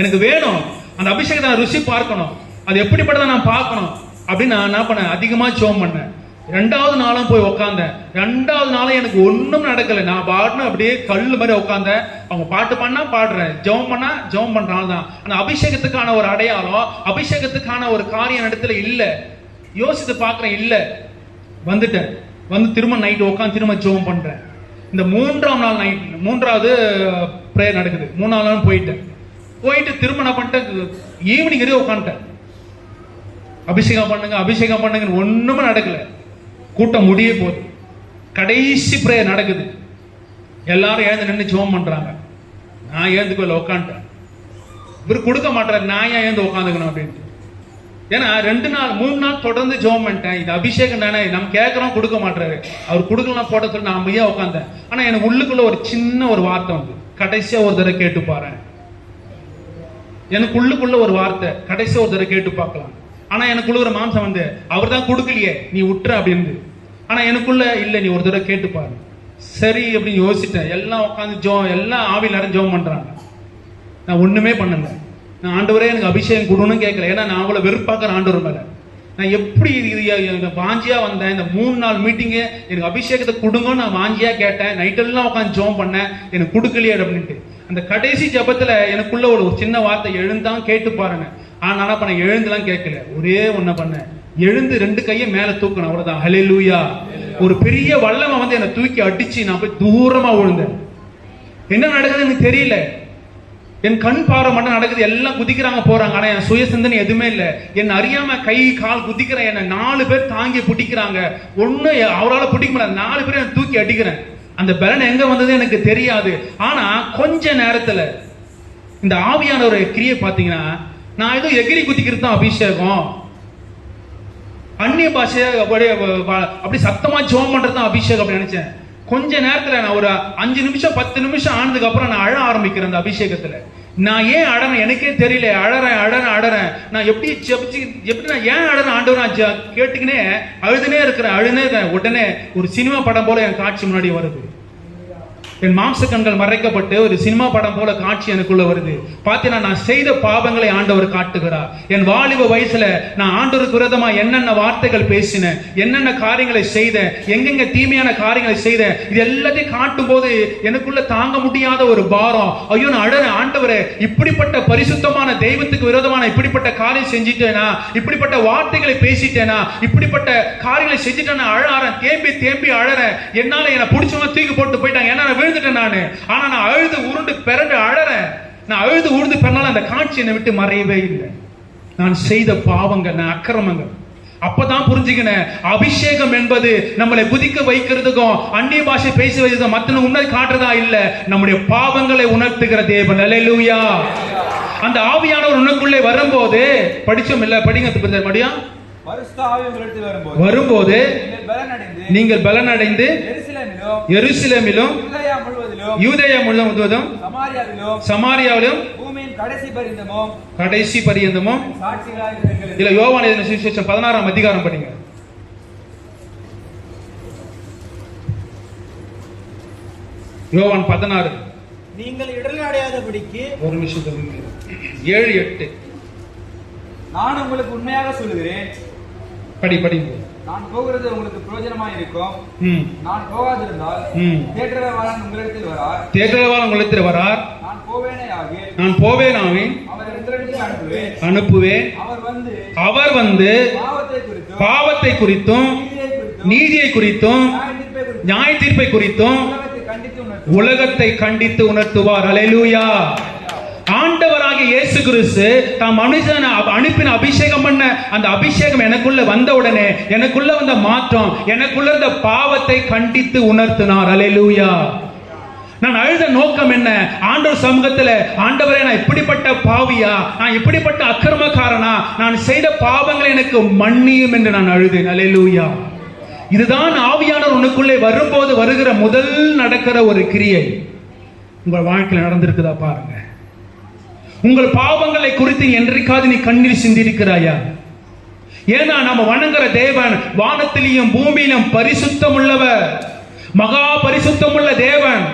எனக்கு வேணும், அந்த அபிஷேகத்தை நான் ருசி பார்க்கணும், அது எப்படிப்பட்டதை நான் பார்க்கணும் அப்படின்னு நான் என்ன பண்ணேன், அதிகமா ஜெபம் பண்ணேன். 2வது நாளும் போய் உட்காந்தேன். 2வது நாளும் எனக்கு ஒன்றும் நடக்கல. நான் பாட்டுன்னு அப்படியே கல்லு மாதிரி உட்காந்தேன். அவங்க பாட்டு பண்ணா பாடுறேன், ஜெபம் பண்ணா ஜெபம் பண்றாங்க தான். அந்த அபிஷேகத்துக்கான ஒரு அடையாளம், அபிஷேகத்துக்கான ஒரு காரியம் இடத்துல இல்ல. யோசித்து பார்க்கிறேன், இல்ல. வந்துட்டேன். வந்து திரும்ப நைட் உட்காந்து திரும்ப ஜெபம் பண்றேன். இந்த 3ஆம் நாள் நைட் 3வது பிரேயர் நடக்குது. 3ஆவது நாள் போயிட்டு திரும்ப என்ன பண்ணிட்டேன், ஈவினிங் வரையும் உட்காந்துட்டேன். அபிஷேகம் பண்ணுங்க, அபிஷேகம் பண்ணுங்க, ஒண்ணுமே நடக்கல. கூட்டம் முடிய போகுது. கடைசி பிரேயர் நடக்குது. எல்லாரும் எழுந்து நின்று ஜெபம் பண்றாங்க. நான் எழுந்து போய் உட்காந்துட்டேன். இவர் கொடுக்க மாட்டாரு, நான் ஏன் எழுந்து உட்காந்துக்கணும் அப்படின்ட்டு. ஏன்னா 2 நாள் 3 நாள் தொடர்ந்து ஜெபம் பண்ணிட்டேன். இது அபிஷேகம் தானே, நம்ம கேட்கறோம், கொடுக்க மாட்டாரு. அவர் கொடுக்கலாம் போட்ட சொல்லி நான் அமைதியா உட்காந்தேன். ஆனா எனக்கு உள்ளுக்குள்ள ஒரு சின்ன ஒரு வார்த்தை வந்து, கடைசியா ஒரு தடவை கேட்டு பாரு. எனக்கு உள்ளுக்குள்ள ஒரு வார்த்தை, கடைசியா ஒரு தடவை கேட்டு பார்க்கலாம். ஆனா எனக்குள்ள ஒரு மாம்சம் வந்து, அவர் தான் கொடுக்கலையே, நீ விட்டுற அப்படின்னு. ஆனா எனக்குள்ள இல்ல, நீ ஒரு தடவை கேட்டு பாரு. சரி அப்படின்னு யோசிச்சிட்டேன். எல்லாம் உட்காந்து எல்லாம் ஆவியில் நிறைய ஜெபம் பண்றாங்க. நான் ஒண்ணுமே பண்ணல. நான் ஆண்டவரே எனக்கு அபிஷேகம் கொடுன்னு கேட்கல. ஏன்னா நான் அவ்வளவு வெறுப்பாக்குற ஆண்டவர் மேல. நான் எப்படி வாஞ்சியா வந்தேன். இந்த 3 நாள் மீட்டிங்கு எனக்கு அபிஷேகத்தை கொடுங்கன்னு நான் வாஞ்சியா கேட்டேன். நைட்டெல்லாம் உட்காந்து ஜெபம் பண்ணேன், எனக்கு கொடுக்கலையே அப்படின்ட்டு. அந்த கடைசி ஜெபத்துல எனக்குள்ள ஒரு சின்ன வார்த்தை, எழுந்தான் கேட்டு பாருங்க. ஆனா நான் பண்ண, எழுந்துலாம் கேட்கல. ஒரே ஒன்ன பண்ண, எழுந்து 2 கையை மேல தூக்கணும், அவ்வளவுதான். ஹல்லேலூயா. ஒரு பெரிய வல்லமை வந்து என்னை தூக்கி அடிச்சு நான் போய் தூரமா விழுந்தேன். என்ன நடக்குதுன்னு எனக்கு தெரியல. என் கண் பார்வை மட்டும் நடக்குது, எல்லாம் குதிக்கிறாங்க போறாங்க. ஆனா என் சுய சிந்தனை எதுவுமே இல்ல. என் அறியாம கை கால் குதிக்கிற என்ன 4 பேர் தாங்கி பிடிக்கிறாங்க. ஒண்ணு அவரால் பிடிக்க முடியாது, 4 பேர் தூக்கி அடிக்கிறேன். அந்த பலன் எங்க வந்தது எனக்கு தெரியாது. ஆனா கொஞ்ச நேரத்துல இந்த ஆவியான ஒரு கிரியை பாத்தீங்கன்னா, நான் ஏதோ எகிரி குதிக்கிறது தான் அபிஷேகம், அந்நிய பாஷைய அப்படி சத்தமா ஜெபம் பண்றது தான் அபிஷேகம் அப்படி நினைச்சேன். கொஞ்ச நேரத்துல நான் ஒரு 5 நிமிஷம் 10 நிமிஷம் ஆனதுக்கு அப்புறம் நான் அழ ஆரம்பிக்கிறேன். அந்த அபிஷேகத்துல நான் ஏன் அழறேன் எனக்கே தெரியல. அழறேன். நான் எப்படி நான் ஏன் அழறேன் ஆண்டவர் நான் கேட்டுக்கினே அழுதுனே இருக்கிறேன். உடனே ஒரு சினிமா படம் போல என் காட்சி முன்னாடி வருது. என் மாம்ச கண்கள் மறைக்கப்பட்டு ஒரு சினிமா படம் போல காட்சி எனக்குள்ள வருது. பார்த்தீங்கன்னா நான் செய்த பாவங்களை ஆண்டவர் காட்டுகிறார். என் வாலிப வயசுல நான் ஆண்டவருக்கு விரோதமா என்னென்ன வார்த்தைகள் பேசினேன், என்னென்ன காரியங்களை செய்தேன், எங்கெங்க தீமையான காரியங்களை செய்தேன், இது எல்லாத்தையும் காட்டும் போது எனக்குள்ள தாங்க முடியாத ஒரு பாரம். ஐயோ நான் அழறேன், ஆண்டவரே இப்படிப்பட்ட பரிசுத்தமான தெய்வத்துக்கு விரோதமான இப்படிப்பட்ட காரியம் செஞ்சிட்டேனா, இப்படிப்பட்ட வார்த்தைகளை பேசிட்டேனா, இப்படிப்பட்ட காரியங்களை செஞ்சுட்டேன்னா அழறேன், தேம்பி அழறேன். என்னால என்னை பிடிச்சவங்க தூக்கி போட்டு போயிட்டாங்க, ஏன்னா நானு. ஆனா நான் அழுது உருண்டு பிறண்டு அழறேன். நான் அழுது உருண்டு பிறனால அந்த காட்சி என்னை விட்டு மறையவே இல்லை. நான் செய்த பாவங்கள், நான் அக்கிரமங்கள். அப்பதான் புரிஞ்சுக்கினேன், அபிஷேகம் என்பது நம்மளை குதிக்க வைக்கிறதுக்கும் அந்நிய பாஷை பேசி வைக்கிறதுக்கும் மத்தன உன்னதி காட்டுறதா இல்ல, நம்முடைய பாவங்களை உணர்த்துகிற தேவன். அல்லேலூயா. அந்த ஆவியானவர் உனக்குள்ளே வரும்போது படிச்சோம் இல்ல, படிங்க மடியா வரும்போது நீங்கள் பலனடைந்து எருசலேமிலும் யூதேயா முழுவதும் சமாரியாவிலும் கடைசி பரியந்தமும் இல்ல யோவான் எழுதின சுவிசேஷம் 16ஆம் அதிகாரம் படிங்க. யோவான் 16. நீங்கள் இடரல் அடையாதபடிக்கு ஒரு நிமிஷம் 7-8. நான் உங்களுக்கு உண்மையாக சொல்லுகிறேன், படி. நான் போகிறது உங்களுக்கு பிரயோஜனமாய் இருக்கும். நான் போகாதிருந்தால் தேற்றரவாளன் உங்களிடத்தில் வரார். நான் போவேனாகில் அவரை உங்களிடத்தில் அனுப்புவேன். அவர் வந்து பாவத்தை குறித்தும் நீதியை குறித்தும் நியாய தீர்ப்பை குறித்தும் உலகத்தை கண்டித்து உணர்த்துவார். அல்லேலூயா. ஆண்டவராகிய இயேசு கிறிஸ்து தாம் மனுஷனை அனுப்பின அபிஷேகம் பண்ண அந்த அபிஷேகம் எனக்குள்ள வந்த உடனே எனக்குள்ள வந்த மாற்றம், எனக்குள்ள இருந்த பாவத்தை கண்டித்து உணர்த்தினார். அல்லேலூயா. நான் அழுத நோக்கம் என்ன? ஆண்டவர் சமூகத்துல, ஆண்டவரே நான் இப்படிப்பட்ட பாவியா, நான் இப்படிப்பட்ட அக்கிரமக்காரனா, நான் செய்த பாவங்களை எனக்கு மன்னியும் என்று நான் அழுதேன். அல்லேலூயா. இதுதான் ஆவியானவர் உனக்குள்ளே வரும்போது வருகிற முதல் நடக்கிற ஒரு கிரியை. உங்கள் வாழ்க்கையில் நடந்திருக்குதா பாருங்க. உங்கள் பாவங்களை குறித்து என்றைக்காவது நீ கண்ணீர் சிந்திருக்கிறாயா? ஏன்னா நம்ம வணங்குற தேவன் வானத்திலும் பூமியிலும் பரிசுத்தம் உள்ளவர், மகா பரிசுத்தம் உள்ள தேவன்.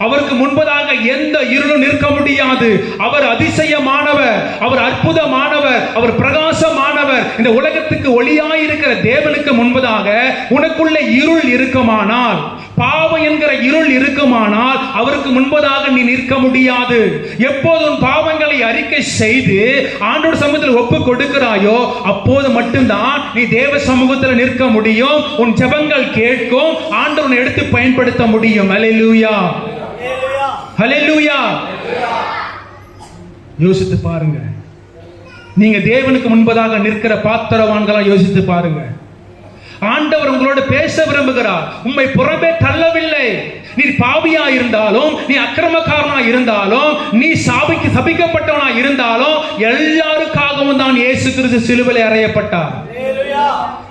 அவருக்கு முன்பதாக எந்த இருளும் நிற்க முடியாது. அவர் அதிசயமானவர், அவர் அற்புதமானவர், அவர் பிரகாசமானவர். இந்த உலகத்துக்கு ஒளியாயிருக்கிற தேவனுக்கு முன்பதாக உனக்குள்ள இருள் இருக்குமானால், பாவம் என்கிற இருள் இருக்குமானால் அவருக்கு முன்பதாக நீ நிற்க முடியாது. எப்போது உன் பாவங்களை அறிக்கை செய்து ஆண்டவர் சமூகத்தில் ஒப்பு கொடுக்கிறாயோ அப்போது மட்டும்தான் நீ தேவ சமூகத்தில் நிற்க முடியும். உன் ஜெபங்கள் கேட்கும், ஆண்டவனை எடுத்து பயன்படுத்த முடியும். அல்லேலூயா. ஹல்லேலூயா. யோசித்து பாருங்க, நீங்க தேவனுக்கு முன்பதாக நிற்கிற பாத்திரவான்களா யோசித்து பாருங்க. ஆண்டவர் உங்களோட பேச விரும்புகிறார். உம்மை புறம்பே தள்ளவில்லை. நீ பாவியா இருந்தாலும், நீ அக்கிரமக்காரனா இருந்தாலும், நீ சபிக்கப்பட்டவனா இருந்தாலும் எல்லாருக்காகவும் தான் இயேசு கிறிஸ்து சிலுவையில் அறையப்பட்டார்.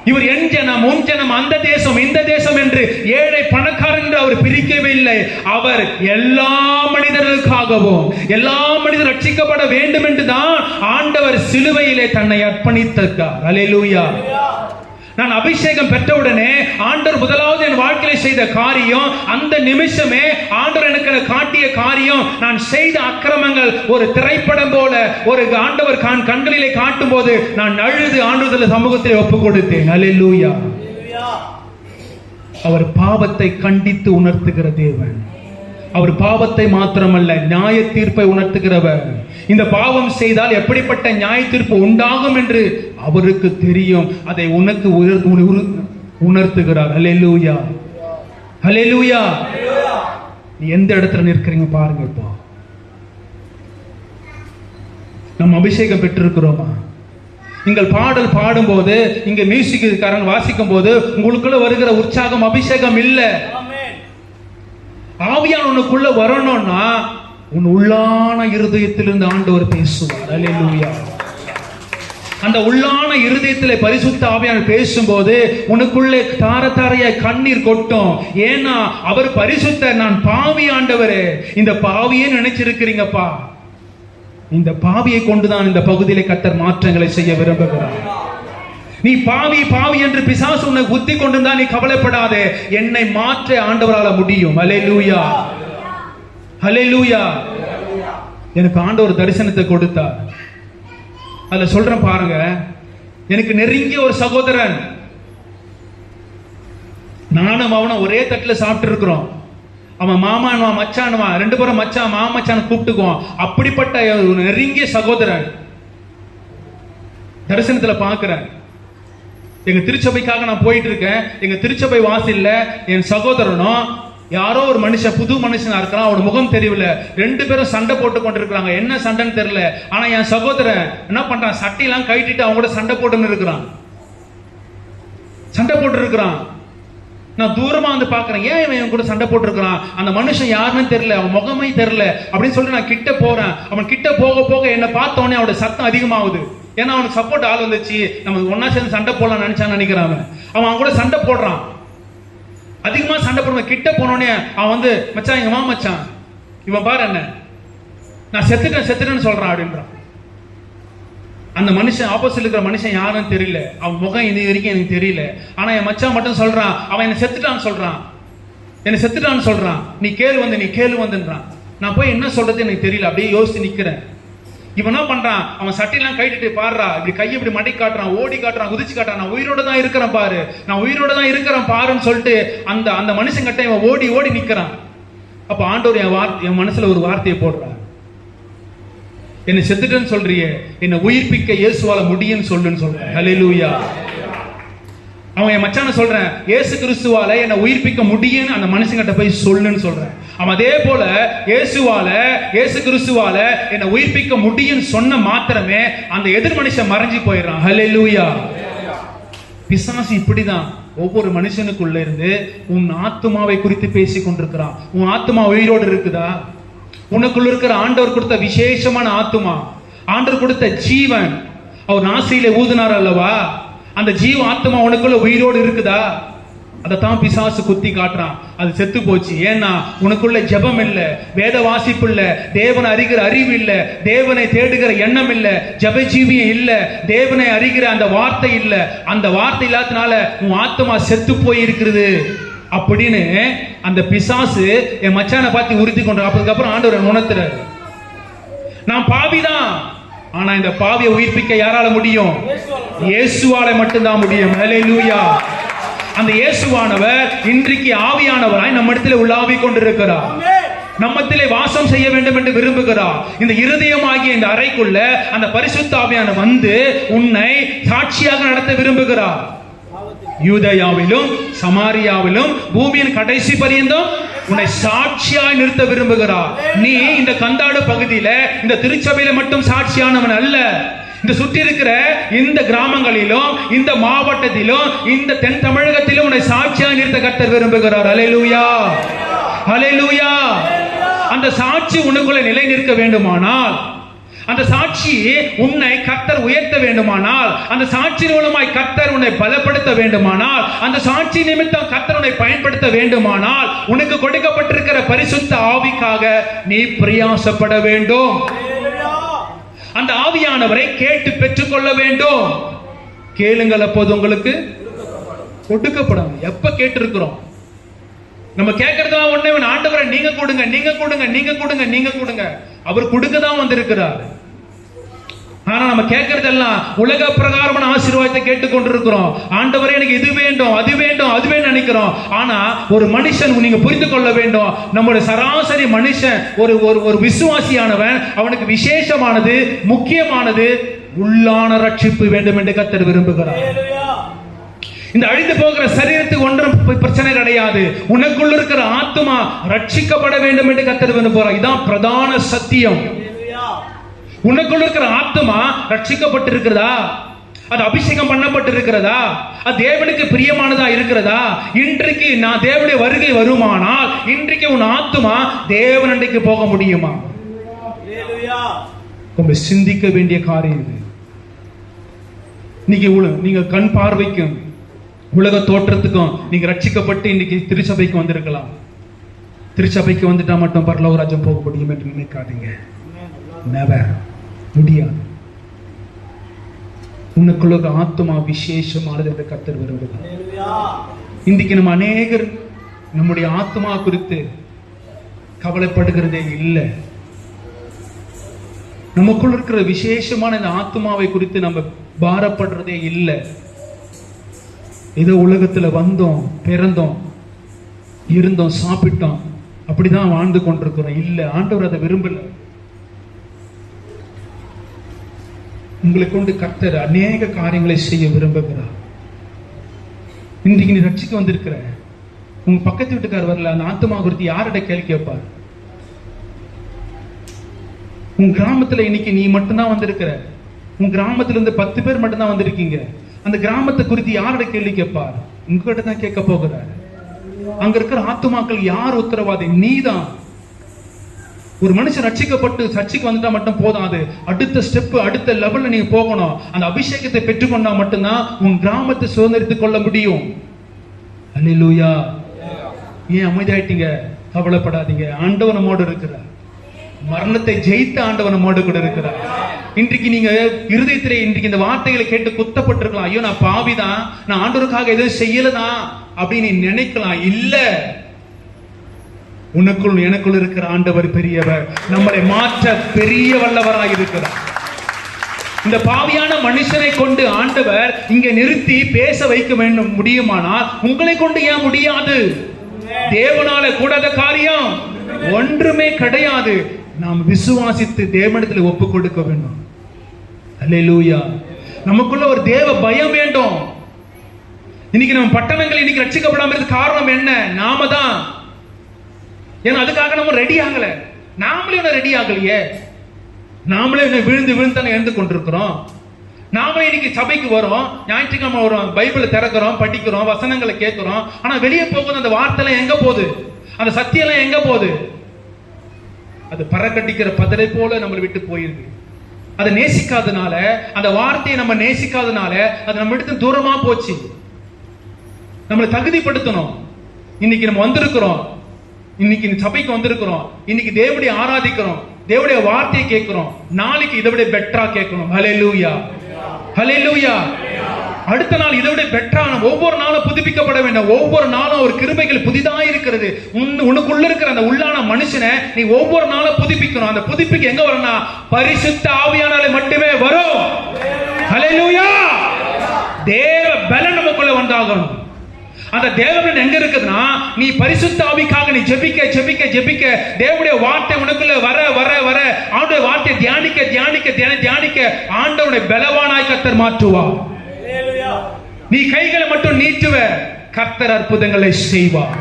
இவர் என் ஜனம், உன் ஜனம், அந்த தேசம், இந்த தேசம் என்று ஏழை பணக்காரன் என்று அவர் பிரிக்கவே இல்லை. அவர் எல்லா மனிதர்களுக்காகவும், எல்லா மனிதர் ரட்சிக்கப்பட வேண்டும் என்று தான் ஆண்டவர் சிலுவையிலே தன்னை அர்ப்பணித்தார். அல்லேலூயா. நான் அபிஷேகம் பெற்றவுடனே ஆண்டவர் முதலாவது என் வாழ்க்கையில செய்த காரியம், அந்த நிமிஷமே ஆண்டவர் எனக்கு காட்டிய காரியம், நான் செய்த அக்கிரமங்கள் ஒரு திரைப்படம் போல ஒரு ஆண்டவர் கண்களிலே காட்டும் போது நான் அழுது ஆண்டவர் சமூகத்தில் ஒப்பு கொடுத்தேன். அல்லேலூயா. அவர் பாவத்தை கண்டித்து உணர்த்துகிற தேவன். அவர் பாவத்தை மாத்திரமல்ல, நியாய தீர்ப்பை உணர்த்துகிறவர். இந்த பாவம் செய்தால் எப்படிப்பட்ட நியாய தீர்ப்பு உண்டாகும் என்று அவருக்கு தெரியும். அதை உனக்கு உணர்த்துகிறார். அல்லேலூயா. அல்லேலூயா. நீ எந்த இடத்துல நிற்கிறீங்க பாருங்க. இப்போ நம்ம அபிஷேகம் பெற்றிருக்கிறோமா? நீங்கள் பாடல் பாடும்போது, இங்க மியூசிக்காரன் வாசிக்கும் போது உங்களுக்குள்ள வருகிற உற்சாகம் அபிஷேகம் இல்ல. ஆவியான உனக்குள்ள வரணும்னா உன் உள்ளான இருதயத்திலிருந்து ஆண்டவர் பேசுவார். அல்லேலூயா. அந்த உள்ளான இருதயத்திலே பரிசுத்த ஆவியானவர் பேசும்போது உனக்குள்ளே தார தாரையாய் கண்ணீர் கொட்டும். ஏன்னா அவர் பரிசுத்த, நான் பாவி ஆண்டவரே, இந்த பாவியே நினைச்சிருக்கிறீங்கப்பா. இந்த பாவியை கொண்டுதான் இந்த பகுதியிலே கர்த்தர் மாற்றங்களை செய்ய விரும்புகிறார். நீ பாவி பாவி என்று பிசாசு உன்னை குத்தி கொண்டிருந்தா நீ கவலைப்படாதே, என்னை மாற்ற ஆண்டவரால முடியும். அல்லேலூயா, அல்லேலூயா. எனக்கு ஆண்டவர் தரிசனத்தை கொடுத்தார். அதுல சொல்றேன் பாருங்க, எனக்கு நெருங்கிய ஒரு சகோதரன், நானும் அவனும் ஒரே தட்டுல சாப்பிட்டு இருக்கிறோம். அவன் மாமானுவா மச்சானுவா, ரெண்டு பேரும் மச்சான் மாமா மச்சான் கூப்பிட்டுக்குவோம். அப்படிப்பட்ட நெருங்கிய சகோதரன் தரிசனத்துல பாக்குறேன். எங்க திருச்சபைக்காக நான் போயிட்டு இருக்கேன். எங்க திருச்சபை வாசல்ல என் சகோதரனும் யாரோ ஒரு மனுஷன், புது மனுஷனா இருக்கிறான். அவனோட முகம் தெரியல. ரெண்டு பேரும் சண்டை போட்டு கொண்டிருக்கிறாங்க. என்ன சண்டைன்னு தெரியல. ஆனா என் சகோதரன் என்ன பண்றான், சட்டையெல்லாம் கழட்டிட்டு அவங்க கூட சண்டை போட்டுன்னு இருக்கிறான். சண்டை போட்டு இருக்கிறான். நான் தூரமா வந்து பாக்குறேன், ஏன் இவன் கூட சண்டை போட்டு இருக்கிறான், அந்த மனுஷன் யாருன்னு தெரியல, அவன் முகமே தெரியல அப்படின்னு சொல்லிட்டு நான் கிட்ட போறேன். அவன் கிட்ட போக போக என்ன பார்த்த உடனே அவனோட சத்தம் அதிகமாகுது. ஏன்னா அவனுக்கு சப்போர்ட் ஆள் வந்துச்சு. நம்ம ஒன்னா சேர்ந்து சண்டை போடலாம் நினைச்சான்னு நினைக்கிறான். அவன் கூட சண்டை போடுறான். அதிகமா சண்டை போடுவேன். கிட்ட போனோடனே அவன் வந்து, மச்சான் எங்க மாமா மச்சான், இவன் பாரு என்ன, நான் செத்துட்டேன்னு சொல்றான் அப்படின்றான். அந்த மனுஷன், ஆப்போசிட்ல இருக்கிற மனுஷன் யாருன்னு தெரியல. அவன் முகம் இது வரைக்கும் எனக்கு தெரியல. ஆனா என் மச்சான் மட்டும் சொல்றான், அவன் என்ன செத்துட்டான்னு சொல்றான். நீ கேளு வந்துன்றான். நான் போய் என்ன சொல்றது எனக்கு தெரியல. அப்படியே யோசிச்சு நிக்கிறேன். இவன் என்ன பண்றான், அவன் சட்டையெல்லாம் கைட்டு பாடுறா, இப்படி கையை இப்படி மடக்கி காட்டுறான், ஓடி காட்டுறான், குதிச்சு காட்டுறான். நான் உயிரோட தான் இருக்கிறேன் பாரு, நான் உயிரோட தான் இருக்கிறேன் பாருன்னு சொல்லிட்டு அந்த அந்த மனுஷன் கிட்ட இவன் ஓடி ஓடி நிக்கிறான். அப்ப ஆண்டவர் என் மனசுல ஒரு வார்த்தையை போடுறான், என்னை செத்துட்டேன்னு சொல்றியே, என்னை உயிர்ப்பிக்க இயேசுவால முடியும்னு சொல்லுன்னு சொல்றேன். ஹல்லேலூயா. அவன் என் மச்சான சொல்றேன், இயேசு கிறிஸ்துவால என்னை உயிர்ப்பிக்க முடியும்னு அந்த மனுஷங்கிட்ட போய் சொல்லுன்னு சொல்றேன். அவன் அதே போல இயேசு கிறிஸ்துவால என்னை உயிர்ப்பிக்க முடியும்னு சொன்ன மாத்திரமே அந்த எதிர் மனுஷன் மறைஞ்சு போயிடுறான். ஹல்லேலூயா. பிசாசு இப்படிதான் ஒவ்வொரு மனுஷனுக்குள்ள இருந்து உன் ஆத்துமாவை குறித்து பேசி கொண்டிருக்கிறான். உன் ஆத்துமா உயிரோடு இருக்குதா? உனக்குள்ள இருக்கிற ஆண்டவர் கொடுத்த விசேஷமான ஆத்துமா, ஆண்டவர் கொடுத்த ஜீவன், அவர் நாசியில ஊதினார் அல்லவா, அந்த ஜீவ ஆத்மா உனக்குள்ள உயிரோடு இருக்குதா? அதைத்தான் பிசாசு குத்தி காட்டுறான். அது செத்து போச்சு. ஏன்னா உனக்குள்ள ஜெபம் இல்ல, வேத வாசிப்பு இல்ல, தேவனை அறிகிற அறிவு இல்ல, தேவனை தேடுகிற எண்ணம் இல்ல, ஜெப ஜீவியம் இல்ல, தேவனை அறிகிற அந்த வார்த்தை இல்ல. அந்த வார்த்தை இல்லாதனால உன் ஆத்மா செத்து போய் இருக்கிறது அப்படின்னு அந்த பிசாசு என் மச்சானை பார்த்து உறுதி கொண்டு. அதுக்கப்புறம் ஆண்டவர் உணர்த்துறாரு, நான் பாவிதான், ஆனா இந்த பாவியை உயிர்ப்பிக்க யாரால முடியும்? இயேசுவால மட்டும்தான் முடியும். ஹல்லேலூயா. அந்த இயேசுவானவர் இன்றைக்கு ஆவியானவராய் நம்ம இடத்துல உலாவி கொண்டிருக்கிறார். நம்மத்திலே வாசம் செய்ய வேண்டும் என்று விரும்புகிறார். இந்த இருதயமாகிய இந்த அறைக்குள்ள அந்த பரிசுத்த ஆவியானவர் வந்து உன்னை சாட்சியாக நடத்த விரும்புகிறார். யூதேயாவிலும் சமாரியாவிலும் பூமியின் கடைசி பரியந்தம் உன்னை சாட்சியாய் நிறுத்த விரும்புகிறார். நீ இந்த கந்தாடு பகுதியில, இந்த திருச்சபையில மட்டும் சாட்சியானவன் அல்ல, இந்த சுற்றி இருக்கிற இந்த கிராமங்களிலும், இந்த மாவட்டத்திலும், இந்த தென் தமிழகத்திலும் உன்னை சாட்சியாய் நிறுத்த கர்த்தர் விரும்புகிறார். ஹல்லேலூயா, ஹல்லேலூயா. அந்த சாட்சி உனக்குள்ள நிலை நிற்க வேண்டுமானால், அந்த சாட்சி உன்னை கர்த்தர் உயர்த்த வேண்டுமானால், அந்த சாட்சி மூலமாய் கர்த்தர் உன்னை பலப்படுத்த வேண்டுமானால், அந்த சாட்சி நிமித்தம் கர்த்தர் உன்னை பயன்படுத்த வேண்டுமானால், உனக்கு கொடுக்கப்பட்டிருக்கிற பரிசுத்த ஆவிக்காக நீ பிரயாசப்பட வேண்டும். அந்த ஆவியானவரை கேட்டு பெற்றுக்கொள்ள வேண்டும். கேளுங்கள், அப்போது உங்களுக்கு கொடுக்கப்படும். எப்ப கேட்டிருக்கிறோம்? நம்ம கேட்கறதுலாம் ஒண்ணே, ஆண்டவரை நீங்க கொடுங்க, நீங்க கொடுங்க, நீங்க கொடுங்க, நீங்க கொடுங்க. அவர் கொடுக்கதான் வந்திருக்கிறார். ஆனா நம்ம கேட்கறதெல்லாம் உலக பிரகாரமான ஆசீர்வாதத்தை கேட்டுக்கொண்டிருக்கிறோம். ஆண்டவரே எனக்கு இது வேண்டும், அது வேண்டும், அது வேண்டும் நினைக்கிறோம். ஆனா ஒரு மனுஷன், நீங்க புரிந்து கொள்ள வேண்டும், நம்முடைய சராசரி மனுஷன், ஒரு விசுவாசியானவன், அவனுக்கு விசேஷமானது, முக்கியமானது உள்ளான ரட்சிப்பு வேண்டும் என்று கர்த்தர் விரும்புகிறார். இந்த அழிந்து போகிற சரீரத்துக்கு ஒன்றும் பிரச்சனை கிடையாது. உனக்குள்ள இருக்கிற ஆத்துமா ரட்சிக்கப்பட வேண்டும் என்று கர்த்தர் விரும்புகிறார். இதான் பிரதான சத்தியம். உனக்குள்ள இருக்கிற ஆத்துமா ரட்சிக்கப்பட்டிருக்கிறதா? அது அபிஷேகம் பண்ணப்பட்டிருக்கிறதா? அது தேவனுக்கு பிரியமானதா இருக்கிறதா? இன்றைக்கு நான் தேவனுடைய வருகை வருமானால் இன்றைக்கு உன் ஆத்துமா தேவனண்டைக்கு போக முடியுமா? ரொம்ப சிந்திக்க வேண்டிய காரியம் இது. நீங்க கண் பார்வைக்கும் உலக தோற்றத்துக்கும் நீங்க ரட்சிக்கப்பட்டு இன்னைக்கு திருச்சபைக்கு வந்திருக்கலாம். திருச்சபைக்கு வந்துட்டா மட்டும் பரலோக ராஜ்யம் போக முடியும் என்று நினைக்காதீங்க. Never. முடியாது. உனக்குள்ள ஆத்துமா விசேஷமானது என்று கர்த்தர் விரும்புகிறார். இன்றைக்கு நம்ம அநேகர் நம்முடைய ஆத்துமா குறித்து கவலைப்படுகிறதே இல்லை. நமக்குள்ள இருக்கிற விசேஷமான இந்த ஆத்துமாவை குறித்து நம்ம பாரப்படுறதே இல்லை. ஏதோ உலகத்துல வந்தோம், பிறந்தோம், இருந்தோம், சாப்பிட்டோம், அப்படிதான் வாழ்ந்து கொண்டிருக்கிறோம். இல்ல, ஆண்டவர் அதை விரும்பல. உங்களை கொண்டு கர்த்தர் அநேக காரியங்களை செய்ய விரும்புகிறார். இன்றைக்கு நீ ரட்சிக்க வந்திருக்கிற உங்க பக்கத்து வீட்டுக்கார் வரல, அந்த ஆத்துமா குறித்து யார்கிட்ட கேள்வி கேட்பார்? உன் கிராமத்துல இன்னைக்கு நீ மட்டும்தான் வந்திருக்கிற. உன் கிராமத்துல இருந்து 10 பேர் மட்டும்தான் வந்திருக்கீங்க. அந்த கிராமத்தை குறித்து யாரோட கேள்வி கேட்பார்? உங்ககிட்ட தான் கேட்க போகிறார். அங்க இருக்கிற ஆத்துமாக்கள் யார் உத்தரவாதி? நீதான். ஒரு மனுஷன் ரட்சிக்கப்பட்டு சர்ச்சைக்கு வந்துட்டா மட்டும் போதாது. அடுத்த ஸ்டெப், அடுத்த லெவல்ல நீங்க போகணும். அந்த அபிஷேகத்தை பெற்றுக்கொண்டா மட்டும்தான் உன் கிராமத்தை சுதந்திரித்துக் கொள்ள முடியும். அல்லேலூயா. ஏன் அமைதியாயிட்டீங்க? கவலைப்படாதீங்க. ஆண்டவர் நம்மோடு இருக்கிறார். மரணத்தை ஜெயித்த ஆண்டவர் நம்மோடு கூட இருக்கிறார். இன்றைக்கு நீங்க இருதயத்திலே இன்றைக்கு இந்த வார்த்தைகளை கேட்டு குத்தப்பட்டிருக்கலாம். ஐயோ, நான் பாவிதான், நான் ஆண்டவருக்காக எதுவும் செய்யலதான் அப்படின்னு நினைக்கலாம். இல்ல, உனக்குள் எனக்குள் இருக்கிற ஆண்டவர் பெரியவர். நம்மளை மாற்ற பெரிய வல்லவராக இருக்கிறார். இந்த பாவியான மனுஷனை கொண்டு ஆண்டவர் இங்க நிறுத்தி பேச வைக்க வேண்டும் முடியுமானால் உங்களை கொண்டு ஏன் முடியாது? தேவனால கூடாத காரியம் ஒன்றுமே கிடையாது. நாம் விசுவாசித்து தேவனிடத்தில் ஒப்பு கொடுக்க வேண்டும். அல்லேலூயா. நமக்குள்ள ஒரு தேவ பயம் வேண்டும். இன்னைக்கு நம்ம பட்டணங்கள் இன்னைக்கு ரட்சிக்கப்படாம இருக்க காரணம் என்ன? நாம தான். ஏன்னா அதுக்காக நம்ம ரெடி ஆகல. நாமளே என்ன ரெடி ஆகலையே. நாமளே என்ன விழுந்து விழுந்தானே எழுந்து கொண்டிருக்கிறோம். நாமளே இன்னைக்கு சபைக்கு வரோம், ஞாயிற்றுக்கிழமை வரோம், பைபிளை திறக்கிறோம், படிக்கிறோம், வசனங்களை கேட்கிறோம். ஆனா வெளியே போகுது அந்த வார்த்தை எல்லாம் எங்க போகுது? அந்த சத்தியம் எல்லாம் எங்க போகுது? அது பறக்கட்டிக்கிற பதரை போல நம்மளை விட்டு போயிருக்கு. அதை நேசிக்காதனால, அந்த வார்த்தையை நம்ம நேசிக்காதனால அது நம்ம எடுத்து தூரமா போச்சு. நம்மளை தகுதிப்படுத்தணும். இன்னைக்கு நம்ம வந்திருக்கிறோம், இன்னைக்கு இந்த சபைக்கு வந்திருக்கிறோம், இன்னைக்கு தேவனுடைய ஆராதிக்கிறோம், தேவனுடைய வார்த்தையை கேட்கிறோம். நாளைக்கு இதை விட பெட்டரா கேட்கணும். ஹல்லேலூயா, ஹல்லேலூயா. அடுத்த நாள் இதை விட பெட்டரா ஒவ்வொரு நாளும் புதுப்பிக்கப்பட வேண்டும். ஒவ்வொரு நாளும் ஒரு கிருபைகள் புதிதாக இருக்கிறது. உனக்குள்ள இருக்கிற அந்த உள்ளான மனுஷனை நீ ஒவ்வொரு நாளும் புதுப்பிக்கணும். அந்த புதுப்பிக்க எங்க வரணும்னா பரிசுத்த ஆவியானாலே மட்டுமே வரும். ஹல்லேலூயா. தேவ பலன் நமக்குள்ள வந்தாகணும். அந்த தேவன் எங்க இருக்குதுன்னா, நீ பரிசுத்த ஆவிக்காக நீ ஜெபிக்க ஜெபிக்க ஜெபிக்க தேவனுடைய வார்த்தை உனக்குள்ள வர வர வர ஆண்டவருடைய வார்த்தையை தியானிக்க தியானிக்க தியானிக்க ஆண்டவருடைய பலவானாய் கர்த்தர் மாற்றுவார். நீ கைகளை மட்டும் நீட்டுவ, கர்த்தர் அற்புதங்களை செய்வார்.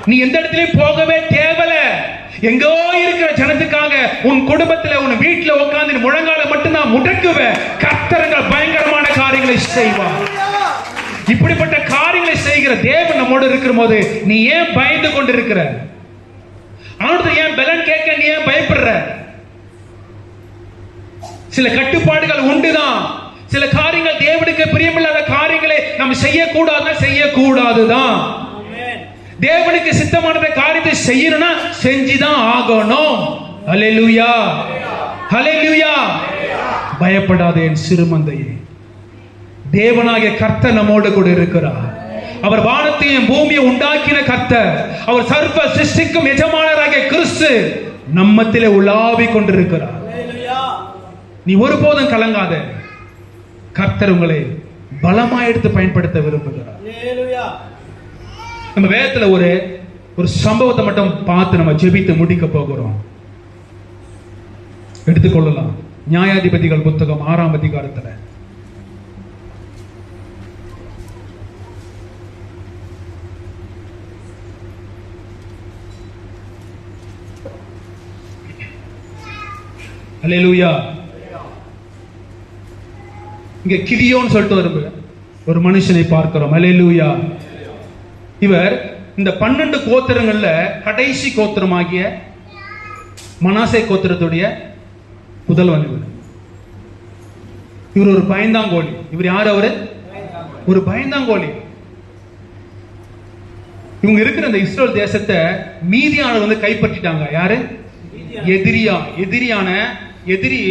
நீ எந்த இடத்துலயும் போகவே தேவல. எங்கோ இருக்கிற ஜனத்துக்காக உன் குடும்பத்துல உன் வீட்டுல உட்கார்ந்து முழங்கால மட்டும் தான் முடக்குவ, கர்த்தர்கள் பயங்கரமான காரியங்களை செய்வார். இப்படிப்பட்ட காரியங்களை செய்கிற தேவன் நம்மோடு இருக்கிற போது நீ ஏன் பயந்து கொண்டிருக்கிற? அவனுக்கு ஏன் பலன் கேட்க நீ ஏன் பயப்படுற? சில கட்டுப்பாடுகள் உண்டுதான். சில காரியங்கள் தேவனுக்கு பிரியமில்லாத காரியங்களை நம்ம செய்யக்கூடாதுதான். தேவனுக்கு சித்தமான காரியத்தை செய்யணும்னா செஞ்சுதான் ஆகணும். ஹல்லேலூயா, ஹல்லேலூயா. பயப்படாதே என் சிறுமந்தையே, தேவனாகிய கர்த்தர் நம்மோடு கூட இருக்கிறார். அவர் வானத்தையும் பூமியை உண்டாக்கின கர்த்தர், அவர் சர்வ சிருஷ்டிக்கும் எஜமானராகிய கிறிஸ்து நம்மத்திலே உலாவி கொண்டிருக்கிறார். நீ ஒருபோதும் கலங்காத. கர்த்தர் உங்களை பலமா எடுத்து பயன்படுத்த விரும்புகிறார். நம்ம வேதத்துல ஒரு சம்பவத்தை மட்டும் பார்த்து நம்ம ஜெபித்து முடிக்க போகிறோம். எடுத்துக்கொள்ளலாம். நியாயாதிபதிகள் புத்தகம் 6ஆம் அதிகாரத்துல அல்லேலூயா. இங்க கிதியோன் சொல்லிட்டு ஒரு மனுஷனை பார்க்கிறோம். அல்லேலூயா. இவர் இந்த 12 கோத்திரங்கள்ல கடைசி கோத்திரமாகிய மனாசே கோத்திரத்துடைய புதல்வன். இவர் ஒரு பயந்தாங்கோலி. இவர் யார்? அவரு ஒரு பயந்தாங்கோலி. இவங்க இருக்கிற இந்த இஸ்ரேல் தேசத்தை மீதியானவர் வந்து கைப்பற்றிட்டாங்க. யாரு? எதிரி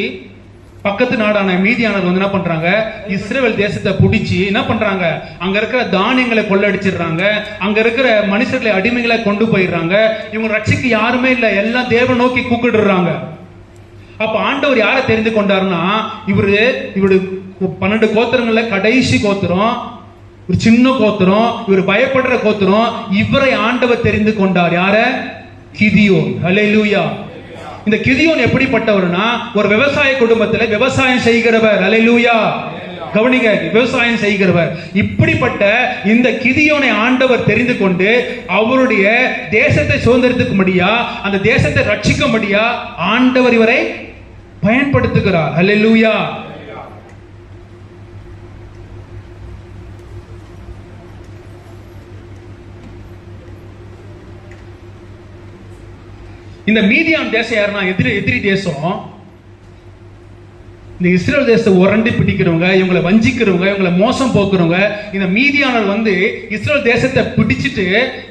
பக்கத்து நாடான மீதியானவர் வந்து என்ன பண்றாங்க? இஸ்ரேல் தேசத்தை பிடிச்சி என்ன பண்றாங்க? அங்க இருக்கிற தானியங்களை கொள்ளடிச்சிடுறாங்க. அங்க இருக்கிற மனுஷர்களை அடிமைகளை கொண்டு போயிடுறாங்க. இவங்க ரட்சிக்கு யாருமே இல்ல, எல்லாம் தேவன் நோக்கி கூப்பிடுறாங்க. அப்ப ஆண்டவர் யாரை தெரிந்து கொண்டாருன்னா, இவரு 12 கோத்திரங்கள்ல கடைசி கோத்திரம், ஒரு சின்ன கோத்திரம், இவர் பயப்படுற கோத்திரம். இவரை ஆண்டவர் தெரிந்து கொண்டார். யார? கிதியோன். அல்லேலூயா. இந்த கிதியோன் எப்படிப்பட்டவர்னா, ஒரு விவசாய குடும்பத்துல விவசாயம் செய்கிறவர். அல்லேலூயா. கவனிங்க, விவசாயம் செய்கிறவர். இப்படிப்பட்ட இந்த கிதியோனை ஆண்டவர் தெரிந்து கொண்டு அவருடைய தேசத்தை சுதந்திரத்துக்கும்படியா, அந்த தேசத்தை ரட்சிக்கும்படியா ஆண்டவர் இவரை பயன்படுத்துகிறார். அல்லேலூயா. இந்த மீதியான் தேசம் யாருன்னா எதிரி தேசம். இந்த இஸ்ரேல் தேசத்தை உரண்டி பிடிக்கிறவங்க, இவங்களை வஞ்சிக்கிறவங்க, இவங்களை மோசம் போக்குறவங்க, இந்த மீதியானர் வந்து இஸ்ரேல் தேசத்தை பிடிச்சிட்டு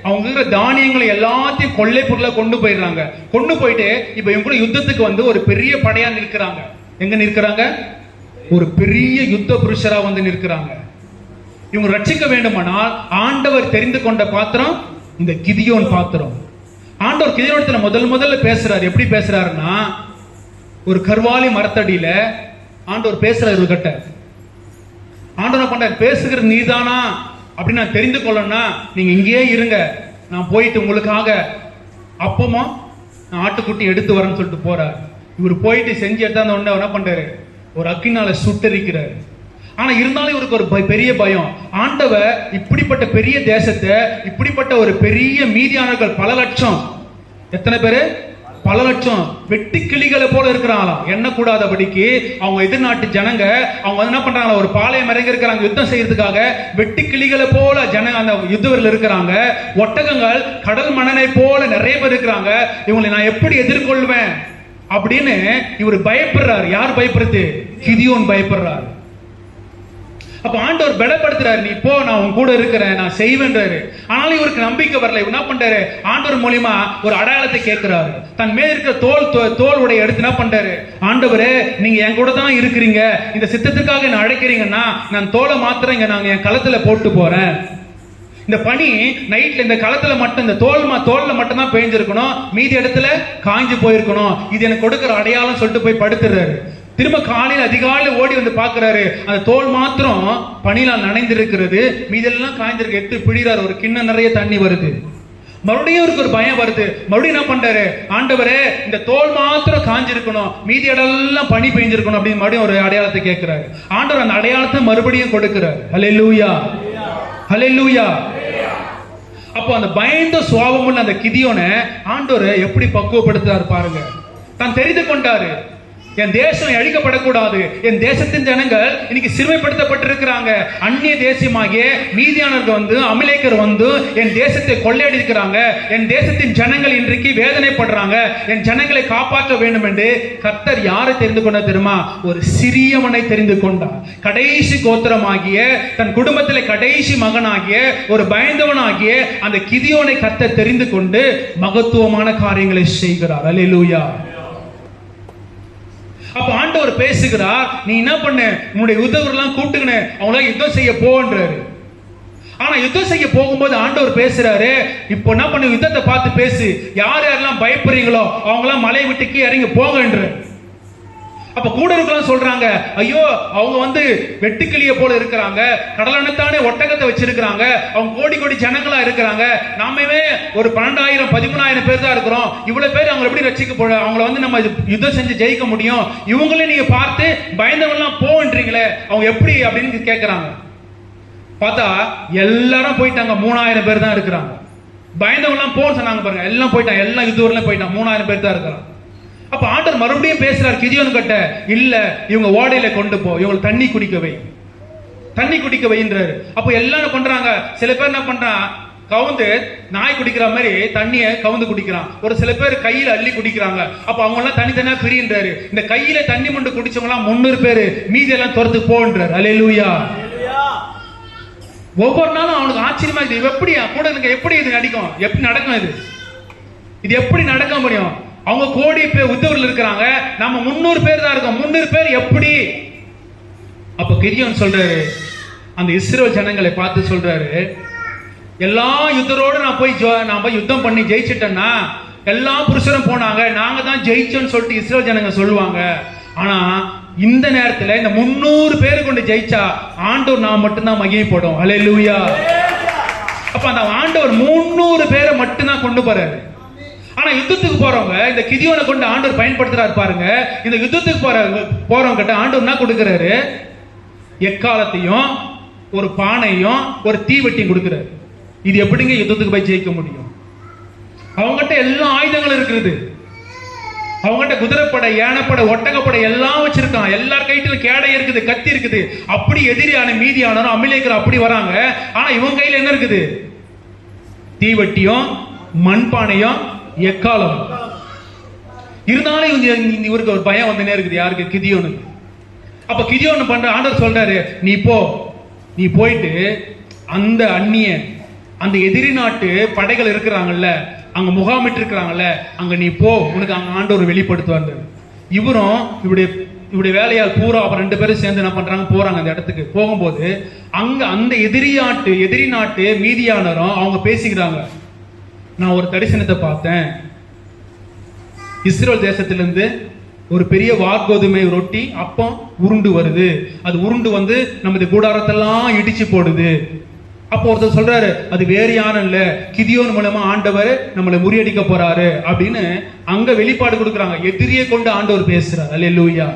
அவங்க இருக்கிற தானியங்களை எல்லாத்தையும் கொள்ளை பொருளை கொண்டு போயிடுறாங்க. கொண்டு போயிட்டு இப்ப இவங்க கூட யுத்தத்துக்கு வந்து ஒரு பெரிய படையா நிற்கிறாங்க. எங்க நிற்கிறாங்க? ஒரு பெரிய யுத்த புருஷரா வந்து நிற்கிறாங்க. இவங்க ரட்சிக்க வேண்டுமானால் ஆண்டவர் தெரிந்து கொண்ட பாத்திரம் இந்த கிதியோன் பாத்திரம். ஆண்டவர் கிதியோனத்துல முதல்ல பேசுறாரு. எப்படி பேசுறாருன்னா, ஒரு கர்வாலி மரத்தடியில ஆண்டவர் பேசுறாரு. இவர்கிட்ட ஆண்டவர் பண்ற பேசுகிற நீதானா அப்படின்னு நான் தெரிந்து கொள்ளணும்னா நீங்க இங்கேயே இருங்க, நான் போயிட்டு உங்களுக்காக அப்பமா நான் ஆட்டுக்குட்டி எடுத்து வரேன்னு சொல்லிட்டு போறாரு. இவர் போயிட்டு செஞ்சு எடுத்தாந்த உடனே என்ன பண்றாரு? ஒரு அக்கினால சுட்டரிக்கிறாரு. ஆனா இருந்தாலும் இவருக்கு ஒரு பெரிய பயம். ஆண்டவர் இப்படிப்பட்ட பெரிய தேசத்தை, இப்படிப்பட்ட ஒரு பெரிய மீதியானர்கள் பல லட்சம், எத்தனை பேரு? பல லட்சம் வெட்டி கிளிகளை போல இருக்கிறாங்களாம். எண்ணக்கூடாதபடிக்கு அவங்க எதிர்நாட்டு ஜனங்க அவங்க என்ன பண்றாங்க? ஒரு பாளையம் இறங்கி இருக்கிறாங்க யுத்தம் செய்யறதுக்காக. வெட்டி கிளிகளை போல ஜனங்க அந்த யுத்தவரில் இருக்கிறாங்க. ஒட்டகங்கள் கடல் மணலை போல நிறைய பேர் இருக்கிறாங்க. இவங்களை நான் எப்படி எதிர்கொள்வேன் அப்படின்னு இவர் பயப்படுறாரு. யார் பயப்படுறது? கிதியோன் பயப்படுறாரு. அப்ப ஆண்டவர் பலப்படுத்துறாரு. நீ போ, நான் உன் கூட இருக்கிறேன், நான் செய்வேன்றாரு. ஆனாலும் இவருக்கு நம்பிக்கை வரல. இவர் என்ன பண்றாரு? ஆண்டவர் மூலியமா ஒரு அடையாளத்தை கேட்கிறாரு. தன் மேல இருக்கிற தோல் உடைய எடுத்து என்ன பண்றாரு? ஆண்டவரே, நீங்க என் கூட தான் இருக்கிறீங்க, இந்த சித்தத்துக்காக என்ன அழைக்கிறீங்கன்னா நான் தோலை மாத்திரம் நாங்க என் களத்துல போட்டு போறேன். இந்த பனி நைட்ல இந்த களத்துல மட்டும் இந்த தோல்ல மட்டும் தான் பெய்ஞ்சிருக்கணும், மீதி இடத்துல காய்ஞ்சு போயிருக்கணும். இது எனக்கு கொடுக்கிற அடையாளம் சொல்லிட்டு போய் படுத்துறாரு. திரும்ப காலையில் அதிகாலையில் ஓடி வந்து பாக்குறாரு. அந்த தோல் மாத்திரம் பனியால் நனைந்திருக்கிறது, மீதெல்லாம் காய்ந்திருக்கு. எடுத்து பிடிறாரு. ஒரு கிண்ணம் நிறைய தண்ணி வருது. மறுபடியும் இவருக்கு ஒரு பயம் வருது. மறுபடியும் என்ன பண்றாரு? ஆண்டவரே, இந்த தோல் மாத்திரம் காஞ்சிருக்கணும், மீதி இடம்லாம் பனி பெய்ஞ்சிருக்கணும் அப்படின்னு மறுபடியும் ஒரு அடையாளத்தை கேட்கிறாரு. ஆண்டவர் அந்த அடையாளத்தை மறுபடியும் கொடுக்கிறார். ஹல்லேலூயா, ஹல்லேலூயா. அப்போ அந்த பயந்த சுபாவமுள்ள அந்த கிதியோனை ஆண்டவர் எப்படி பக்குவப்படுத்துறாரு பாருங்க. தான் தெரிந்து கொண்டாரு, என் தேசம் அழிக்கப்படக்கூடாது, என் தேசத்தின் ஜனங்கள் இன்னைக்கு சிறுமைப்படுத்தப்பட்டிருக்கிறாங்க. அந்நிய தேசமாகிய மீதியானவர்கள் வந்து, அமலேக்கர் வந்து என் தேசத்தை கொள்ளையடிக்கிறாங்க. என் தேசத்தின் ஜனங்கள் இன்றைக்கு வேதனைப்படுறாங்க. என் ஜனங்களை காப்பாற்ற வேண்டும் என்று கர்த்தர் யாரை தெரிந்து கொண்ட தெரியுமா? ஒரு சிறியவனை தெரிந்து கொண்டார். கடைசி கோத்திரமாகிய, தன் குடும்பத்திலே கடைசி மகனாகிய, ஒரு பயந்தவனாகிய அந்த கிதியோனை கர்த்தர் தெரிந்து கொண்டு மகத்துவமான காரியங்களை செய்கிறார். அல்லேலூயா. அப்ப ஆண்டவர் பேசுகிறார், நீ என்ன பண்ண? உன்னுடைய யுத்தவரெல்லாம் கூப்பிட்டுக்கின அவங்கள யுத்தம் செய்ய போன்றாரு. ஆனா யுத்தம் செய்ய போகும்போது ஆண்டவர் பேசுறாரு, இப்போ என்ன பண்ண? யுத்தத்தை பார்த்து பேசு, யார் யாரெல்லாம் பயப்படுறீங்களோ அவங்க எல்லாம் மலை விட்டுக்கு இறங்கி போங்கன்ற. அப்ப கூட இருக்கலாம் சொல்றாங்க, ஐயோ அவங்க வந்து வெட்டுக்கிளிய போல இருக்கிறாங்க, கடலனத்தானே ஒட்டகத்தை வச்சிருக்கிறாங்க, அவங்க கோடி கோடி ஜனங்களா இருக்கிறாங்க, நாமே ஒரு 12,000 13,000 பேர் தான் இருக்கிறோம், இவ்வளவு பேர் அவங்க எப்படி ரட்சிக்க போற? அவங்கள வந்து நம்ம யுத்தம் செஞ்சு ஜெயிக்க முடியும், இவங்களே நீங்க பார்த்து பயந்தவெல்லாம் போன்றீங்களே, அவங்க எப்படி அப்படின்னு கேட்கிறாங்க. பார்த்தா எல்லாரும் போயிட்டாங்க, 3,000 பேர் தான் இருக்கிறாங்க. பயந்தவெல்லாம் போன்னு சொன்னாங்க பாருங்க, எல்லாம் போயிட்டாங்க, எல்லாம் யுத்தம் போயிட்டாங்க, 3,000 பேர் தான் இருக்கிறாங்க. அப்ப ஆண்டவர் மறுபடியும் பேசுறார் கிதியோன் கிட்ட, இல்ல இவங்க ஓடையில கொண்டு போ, இவங்க தண்ணி குடிக்க வைன்றாரு. அப்ப எல்லாரும் பண்றாங்க. சில பேர் என்ன பண்றான், கவுந்து நாய் குடிக்கிற மாதிரி தண்ணிய கவுந்து குடிக்கிறான். ஒரு சில பேர் கையில அள்ளி குடிக்கிறாங்க. அப்ப அவங்க எல்லாம் தனித்தனியா பிரின்றாரு. இந்த கையில தண்ணி மொண்டு குடிச்சவங்க எல்லாம் 300 பேரு, மீதி எல்லாம் துரத்து போன்றாரு. அல்லேலூயா. ஒவ்வொரு நாளும் அவனுக்கு ஆச்சரியமா இது எப்படி கூட எப்படி இது நடிக்கும், எப்படி நடக்கும், இது எப்படி நடக்க முடியும்? அவங்க கோடி பேர் உத்தவர்கள் இருக்கிறாங்க, நம்ம 300 பேர் தான் இருக்கோம். 300 பேர் எப்படி? அப்ப கிதியோன் சொல்றாரு, அந்த இஸ்ரவேல் ஜனங்களை பார்த்து சொல்றாரு, எல்லா யுத்தரோடு நான் போய் யுத்தம் பண்ணி ஜெயிச்சிட்டேன்னா எல்லா புருஷரும் போனாங்க, நாங்க தான் ஜெயிச்சோன்னு சொல்லிட்டு இஸ்ரவேல் ஜனங்க சொல்லுவாங்க. ஆனா இந்த நேரத்துல இந்த 300 பேர் கொண்டு ஜெயிச்சா ஆண்டவர் நான் மட்டும்தான் மகிமைப்படும். அல்லேலூயா. அப்ப அந்த ஆண்டவர் 300 பேரை மட்டும்தான் கொண்டு போறாரு. ஆனா யுத்தத்துக்கு போறவங்க இந்த கிதியோனை கொண்டு ஆண்டவர் பயன்படுத்துறாரு பாருங்க. இந்த யுத்தத்துக்கு போறவங்க கிட்ட ஆண்டவர் என்ன கொடுக்கிறாரு? எக்காலத்தையும் ஒரு பானையும் ஒரு தீவெட்டியும் கொடுக்கிறாரு. இது எப்படிங்க யுத்தத்துக்கு போய் ஜெயிக்க முடியும்? அவங்ககிட்ட எல்லா ஆயுதங்களும் இருக்குது. அவங்ககிட்ட குதிரைப்படை, யானைப்படை, ஒட்டகப்படை எல்லாம் வச்சிருக்கான். எல்லார் கையிலும் கேடை இருக்குது, கத்தி இருக்குது. அப்படி எதிரியான மீதியானரும் அமிலேக்கர் அப்படி வராங்க. ஆனா இவங்க கையில என்ன இருக்குது? தீவெட்டியும் மண்பானையும் எக்காலம். இருந்தாலும் இவருக்கு ஒரு பயம் வந்துனே இருக்குது. யாருக்கு? கிதியோனுக்கு. அப்ப கிதியோன் பண்ற ஆண்டவர் சொல்றாரு, நீ போயிட்டு அந்த அந்நிய அந்த எதிரி நாட்டு படைகள் இருக்கிறாங்கல்ல, அங்க முகாமிட்டு இருக்கிறாங்கல்ல, அங்க நீ போ, உனக்கு அங்க ஆண்டவர் வெளிப்படுத்துவார். இவரும் இவருடைய வேலையால் பூரா அப்ப 2 பேரும் சேர்ந்து என்ன பண்றாங்க, போறாங்க அந்த இடத்துக்கு. போகும்போது அங்க அந்த எதிரி நாட்டு மீதியானரும் அவங்க பேசிக்கிறாங்க, நான் ஒரு தரிசனத்தை பார்த்தேன். இஸ்ரேல் தேசத்திலிருந்து ஒரு பெரிய வார்கோதுமை ரொட்டி அப்பம் உருண்டு வருது. அது உருண்டு வந்து நமது கூடாரத்தெல்லாம் இடிச்சு போடுது. அப்போ ஒருத்தர் சொல்றாரு, அது வேறு யாரும் இல்ல, கிதியோன் மூலமா ஆண்டவர் நம்மளை முறியடிக்க போறாரு அப்படின்னு அங்க வெளிப்பாடு கொடுக்குறாங்க. எதிரியை கொண்டு ஆண்டவர் பேசுறார். அல்லேலூயா.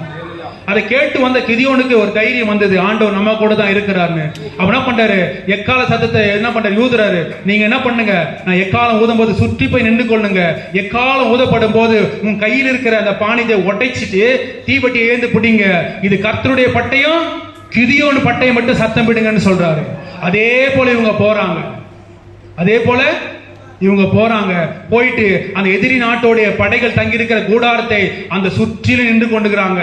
அதை கேட்டு வந்த கிதியோனுக்கு ஒரு தைரியம் வந்தது, ஆண்டவர் நம்ம கூட தான் இருக்கிறாருன்னு. அப்ப என்ன பண்றாரு? எக்கால சத்தத்தை என்ன பண்றாரு? ஊதுறாரு. நீங்க என்ன பண்ணுங்க, நான் எக்காலம் ஊதும் போது சுற்றி போய் நின்று கொள்ளுங்க. எக்காலம் ஊதப்படும் போது உன் கையில் இருக்கிற அந்த பானையை உடைச்சிட்டு தீவட்டியை ஏந்து பிடிங்க. இது கர்த்தருடைய பட்டயம், கிதியோன் பட்டயம் மட்டும் சத்தம் விடுங்கன்னு சொல்றாரு. அதே போல இவங்க போறாங்க. போயிட்டு அந்த எதிரி நாட்டோடைய படைகள் தங்கியிருக்கிற கூடாரத்தை அந்த சுற்றிலும் நின்று கொண்டுகிறாங்க.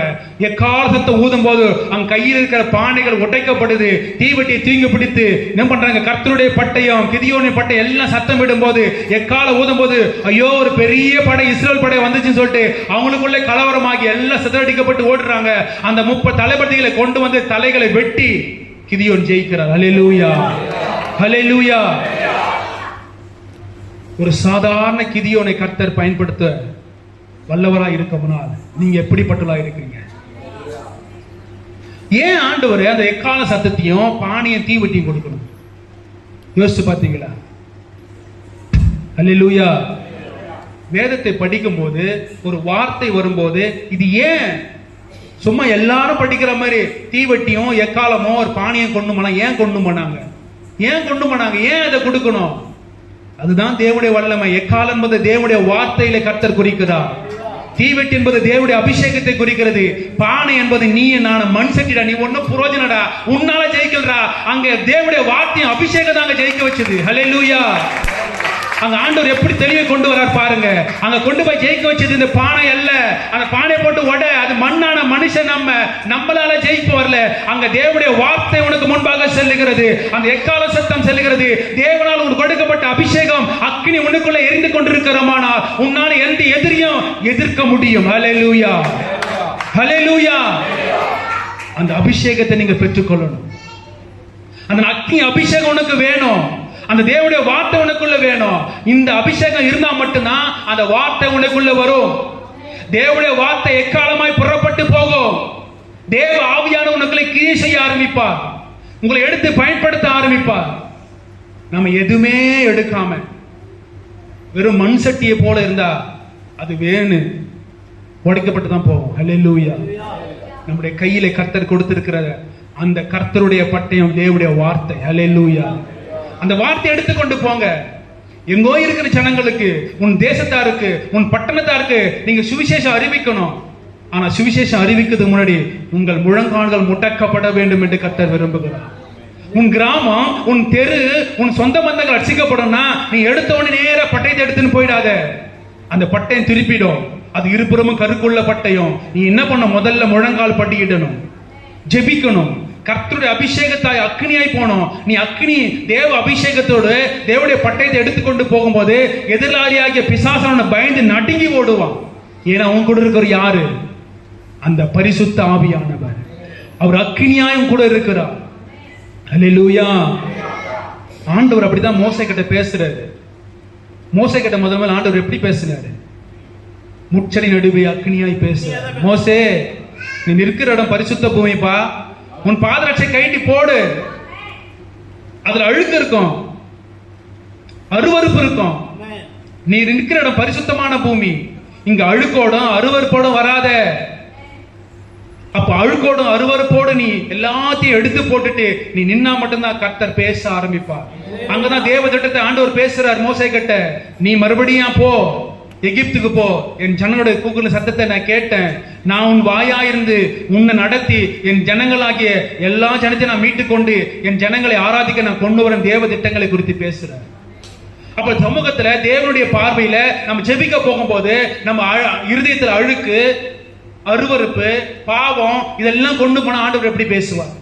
எக்காலத்தை ஊதும் போது அங்க கையில் இருக்கிற பானைகள் உடைக்கப்படுது. தீவட்டியை தீங்கு பிடித்து என்ன பண்றாங்க? கர்த்தருடைய பட்டயம், கிதியோனின் பட்டயம் எல்லாம் சத்தம் விடும் போது, எக்கால ஊதும் போது, ஐயோ ஒரு பெரிய படை இஸ்ரேல் படை வந்துச்சுன்னு சொல்லிட்டு அவங்களுக்குள்ளே கலவரமாகி எல்லாம் சிதறடிக்கப்பட்டு ஓடுறாங்க. அந்த 30 தளபதிகளை கொண்டு வந்து தலைகளை வெட்டி கிதியோன் ஜெயிக்கிறார். அல்லேலூயா, அல்லேலூயா. ஒரு சாதாரண கிதியோனை கர்த்தர் பயன்படுத்த வல்லவராய் இருக்கவனால் நீங்க எப்படிப்பட்டவராய் இருக்கீங்க? ஏன் ஆண்டவர் அந்த எக்கால சத்தத்தையும் பானையும் தீவட்டியும் கொடுக்கணும்? யோசிச்சு பார்த்தீங்களா? அல்லேலூயா. வேதத்தை படிக்கும் போது ஒரு வார்த்தை வரும்போது, இது ஏன் சும்மா எல்லாரும் படிக்கிற மாதிரி தீவட்டியும் எக்காலமோ ஒரு பானையும் கொண்டு போனாங்க? ஏன் கொண்டு போனாங்க? ஏன் அதை கொடுக்கணும்? அதுதான் தேவனுடைய வல்லமை. எக்காலம் என்பது தேவனுடைய வார்த்தையில கர்த்தர் குறிக்கிறார். தீவெட்டி என்பது தேவனுடைய அபிஷேகத்தை குறிக்கிறது. பானை என்பது நீ நான் மண் சட்டிடா, நீ ஒன்னும் புரோஜனடா, உன்னால ஜெயிக்கலடா. அங்க தேவனுடைய வார்த்தையும் அபிஷேகம் தாங்க ஜெயிக்க வச்சது. ஹல்லேலூயா. அங்க ஆண்டவர் எப்படி தெளிவை கொண்டு வரார் பாருங்க. அங்க கொண்டு போய் ஜெயிக்க வச்சது இந்த பானை அல்ல. அந்த பானை போட்டு அது மண்ணான மனுஷன் நம்மளால ஜெயிக்க வரல. அங்க தேவனுடைய வார்த்தை உனக்கு முன்பாக செல்லுகிறது. அந்த எக்கால சத்தம் செல்லுகிறது. தேவனால் உனக்கு கொடுக்கப்பட்ட அபிஷேகம் அக்கினி உனக்குள்ள எரிந்து கொண்டிருக்கிறமானா உன்னால எந்த எதிரியும் எதிர்க்க முடியும். ஹல்லேலூயா, ஹல்லேலூயா. அந்த அபிஷேகத்தை நீங்க பெற்றுக்கொள்ளணும். அந்த அக்கினி அபிஷேகம் உனக்கு வேணும். அந்த தேவனுடைய வார்த்தை உனக்குள்ள வேணும். இந்த அபிஷேகம் இருந்தா மட்டும்தான் அந்த வார்த்தை உனக்குள்ள வரும். தேவனுடைய வார்த்தை எக்காலமாய் புறப்பட்டு போகும். தேவ ஆவியான உனக்குள்ள கிரியை செய்ய ஆரம்பிப்பார். உங்களை எடுத்து பயன்படுத்த ஆரம்பிப்பார். நம்ம எதுவுமே எடுக்காம வெறும் மண் சட்டியை போல இருந்தா அது வேணு உடைக்கப்பட்டு தான் போகும். ஹல்லேலூயா. நம்முடைய கையில கர்த்தர் கொடுத்திருக்கிற அந்த கர்த்தருடைய பட்டயம் தேவனுடைய வார்த்தை. ஹல்லேலூயா. அந்த வார்த்தை எடுத்துக்கொண்டு போங்க. எங்கோ இருக்கிற ஜனங்களுக்கு, உன் தேசத்தாருக்கு, உன் பட்டணத்தாருக்கு நீங்க சுவிசேஷம் அறிவிக்கணும். ஆனா சுவிசேஷம் அறிவிக்கிறதுக்கு முன்னாடி உங்கள் முழங்கால்கள் முடக்கப்பட வேண்டும் என்று கர்த்தர் விரும்புகிறார். உன் கிராமம், உன் தெரு, உன் சொந்த பந்தங்கள் ரட்சிக்கப்படணும்னா நீ எடுத்தவொடனே நேர பட்டயத்தை எடுத்துன்னு போயிடாத. அந்த பட்டயம் திருப்பிடும். அது இருபுறமும் கருக்குள்ள பட்டயம். நீ என்ன பண்ண? முதல்ல முழங்கால் படியிடணும், ஜெபிக்கணும். கர்த்தருடைய அபிஷேகத்தாய் அக்னியாய் போனோம். நீ அக்னி தேவ அபிஷேகத்தோடு தேவனுடைய பட்டயத்தை எடுத்துக்கொண்டு போகும்போது எதிராளியாகிய பிசாசன பயந்து நடுங்கி ஓடுவான். ஏன்னா அவன் கூட இருக்கிற யாரு? அந்த பரிசுத்த ஆவியானவர். அவர் அக்னியாயும் கூட இருக்கிறார். அல்லேலூயா. ஆண்டவர் அப்படிதான் மோசே கிட்ட பேசுறாரு. மோசே கிட்ட முதல்ல ஆண்டவர் எப்படி பேசுறாரு? முச்சடி நடுவே அக்னியாய் பேசுறாரு. மோசே, நீ நிற்கிற இடம் பரிசுத்த பூமிப்பா. உன் பாதரட்சை கைட்டி போடு. அதுல அழுக்கு இருக்கும், அருவருப்பு இருக்கும். நீ நிற்கிற இடம் பரிசுத்தமான பூமி. இங்க அழுக்கோடும் அருவருப்போடும் வராத. அப்ப அழுக்கோடும் அருவருப்போடு நீ எல்லாத்தையும் எடுத்து போட்டுட்டு நீ நின்னா மட்டும்தான் கர்த்தர் பேச ஆரம்பிப்பார். அங்கதான் தேவ திட்டத்தை ஆண்டவர் பேசுறார் மோசே கிட்ட. நீ மறுபடியும் போ, எகிப்துக்கு போ. என் ஜனங்களுடைய கூக்குரல் சத்தத்தை நான் கேட்டேன். நான் உன் வாயாயிருந்து உன்னை நடத்தி என் ஜனங்களாகிய எல்லா ஜனத்தையும் நான் மீட்டு கொண்டு என் ஜனங்களை ஆராதிக்க நான் கொண்டு வரேன். தேவ திட்டங்களை குறித்து பேசுறேன். அப்ப சமூகத்துல தேவனுடைய பார்வையில நம்ம ஜெபிக்க போகும்போது நம்ம இருதயத்தில் அழுக்கு, அருவருப்பு, பாவம் இதெல்லாம் கொண்டு போன ஆண்டவர் எப்படி பேசுவார்?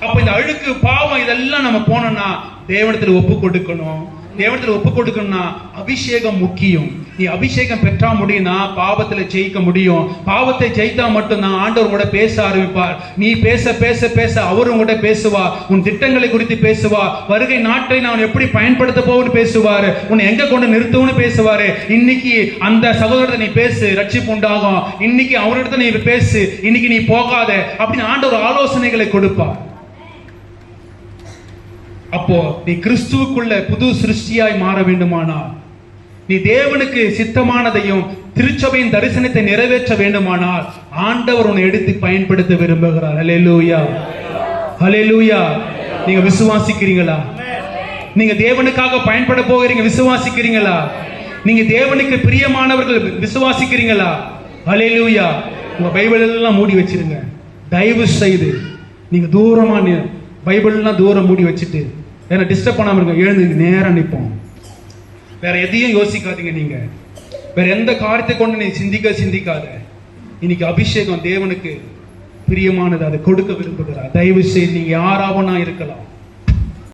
அப்ப இந்த அழுக்கு, பாவம் இதெல்லாம் நம்ம போனோம்னா தேவனிடத்தில் ஒப்பு கொடுக்கணும். தேவனிடத்தில் ஒப்பு கொடுக்கணும்னா அபிஷேகம் முக்கியம். நீ அபிஷேகம் பெற்றா முடியும்னா பாவத்துல ஜெயிக்க முடியும். பாவத்தை ஜெயித்தா மட்டும்தான் ஆண்டவர் கூட பேச ஆரம்பிப்பார். நீ பேச பேச பேச அவரும் கூட பேசுவா. உன் திட்டங்களை குறித்து பேசுவா. வருகை நாட்டை நான் எப்படி பயன்படுத்த போன்னு பேசுவாரு. உன்னை எங்க கொண்டு நிறுத்தும்னு பேசுவாரு. இன்னைக்கு அந்த சகோதரத்தை நீ பேசு, ரட்சிப்பு உண்டாகும். இன்னைக்கு அவரிடத்த நீ பேசு, இன்னைக்கு நீ போகாத அப்படின்னு ஆண்டவர் ஆலோசனைகளை கொடுப்பார். அப்போ நீ கிறிஸ்துவுக்குள்ள புது சிருஷ்டியாய் மாற வேண்டுமானால், நீ தேவனுக்கு சித்தமானதையும் திருச்சபையின் தரிசனத்தை நிறைவேற்ற வேண்டுமானால் ஆண்டவர் உன்னை எடுத்து பயன்படுத்த விரும்புகிறார். ஹல்லேலூயா, ஹல்லேலூயா. நீங்க விசுவாசிக்கிறீங்களா? நீங்க தேவனுக்காக பயன்பட போகிறீங்க, விசுவாசிக்கிறீங்களா? நீங்க தேவனுக்கு பிரியமானவர்கள், விசுவாசிக்கிறீங்களா? ஹல்லேலூயா. உங்க பைபிள் எல்லாம் மூடி வச்சிருங்க. தயவு செய்து நீங்க தூரமா பைபிள் எல்லாம் தூரம் மூடி வச்சுட்டு என்ன டிஸ்டர்ப் பண்ணாம இருங்க. எழுந்து நேரம் நிற்போம். வேற எதையும் யோசிக்காதீங்க. நீங்க வேற எந்த காரியத்தை கொண்டு நீ சிந்திக்காத. இன்னைக்கு அபிஷேகம் தேவனுக்கு பிரியமானது, அதை கொடுக்க விரும்புகிறார். தயவு செய்து நீங்க யாராவனா இருக்கலாம்.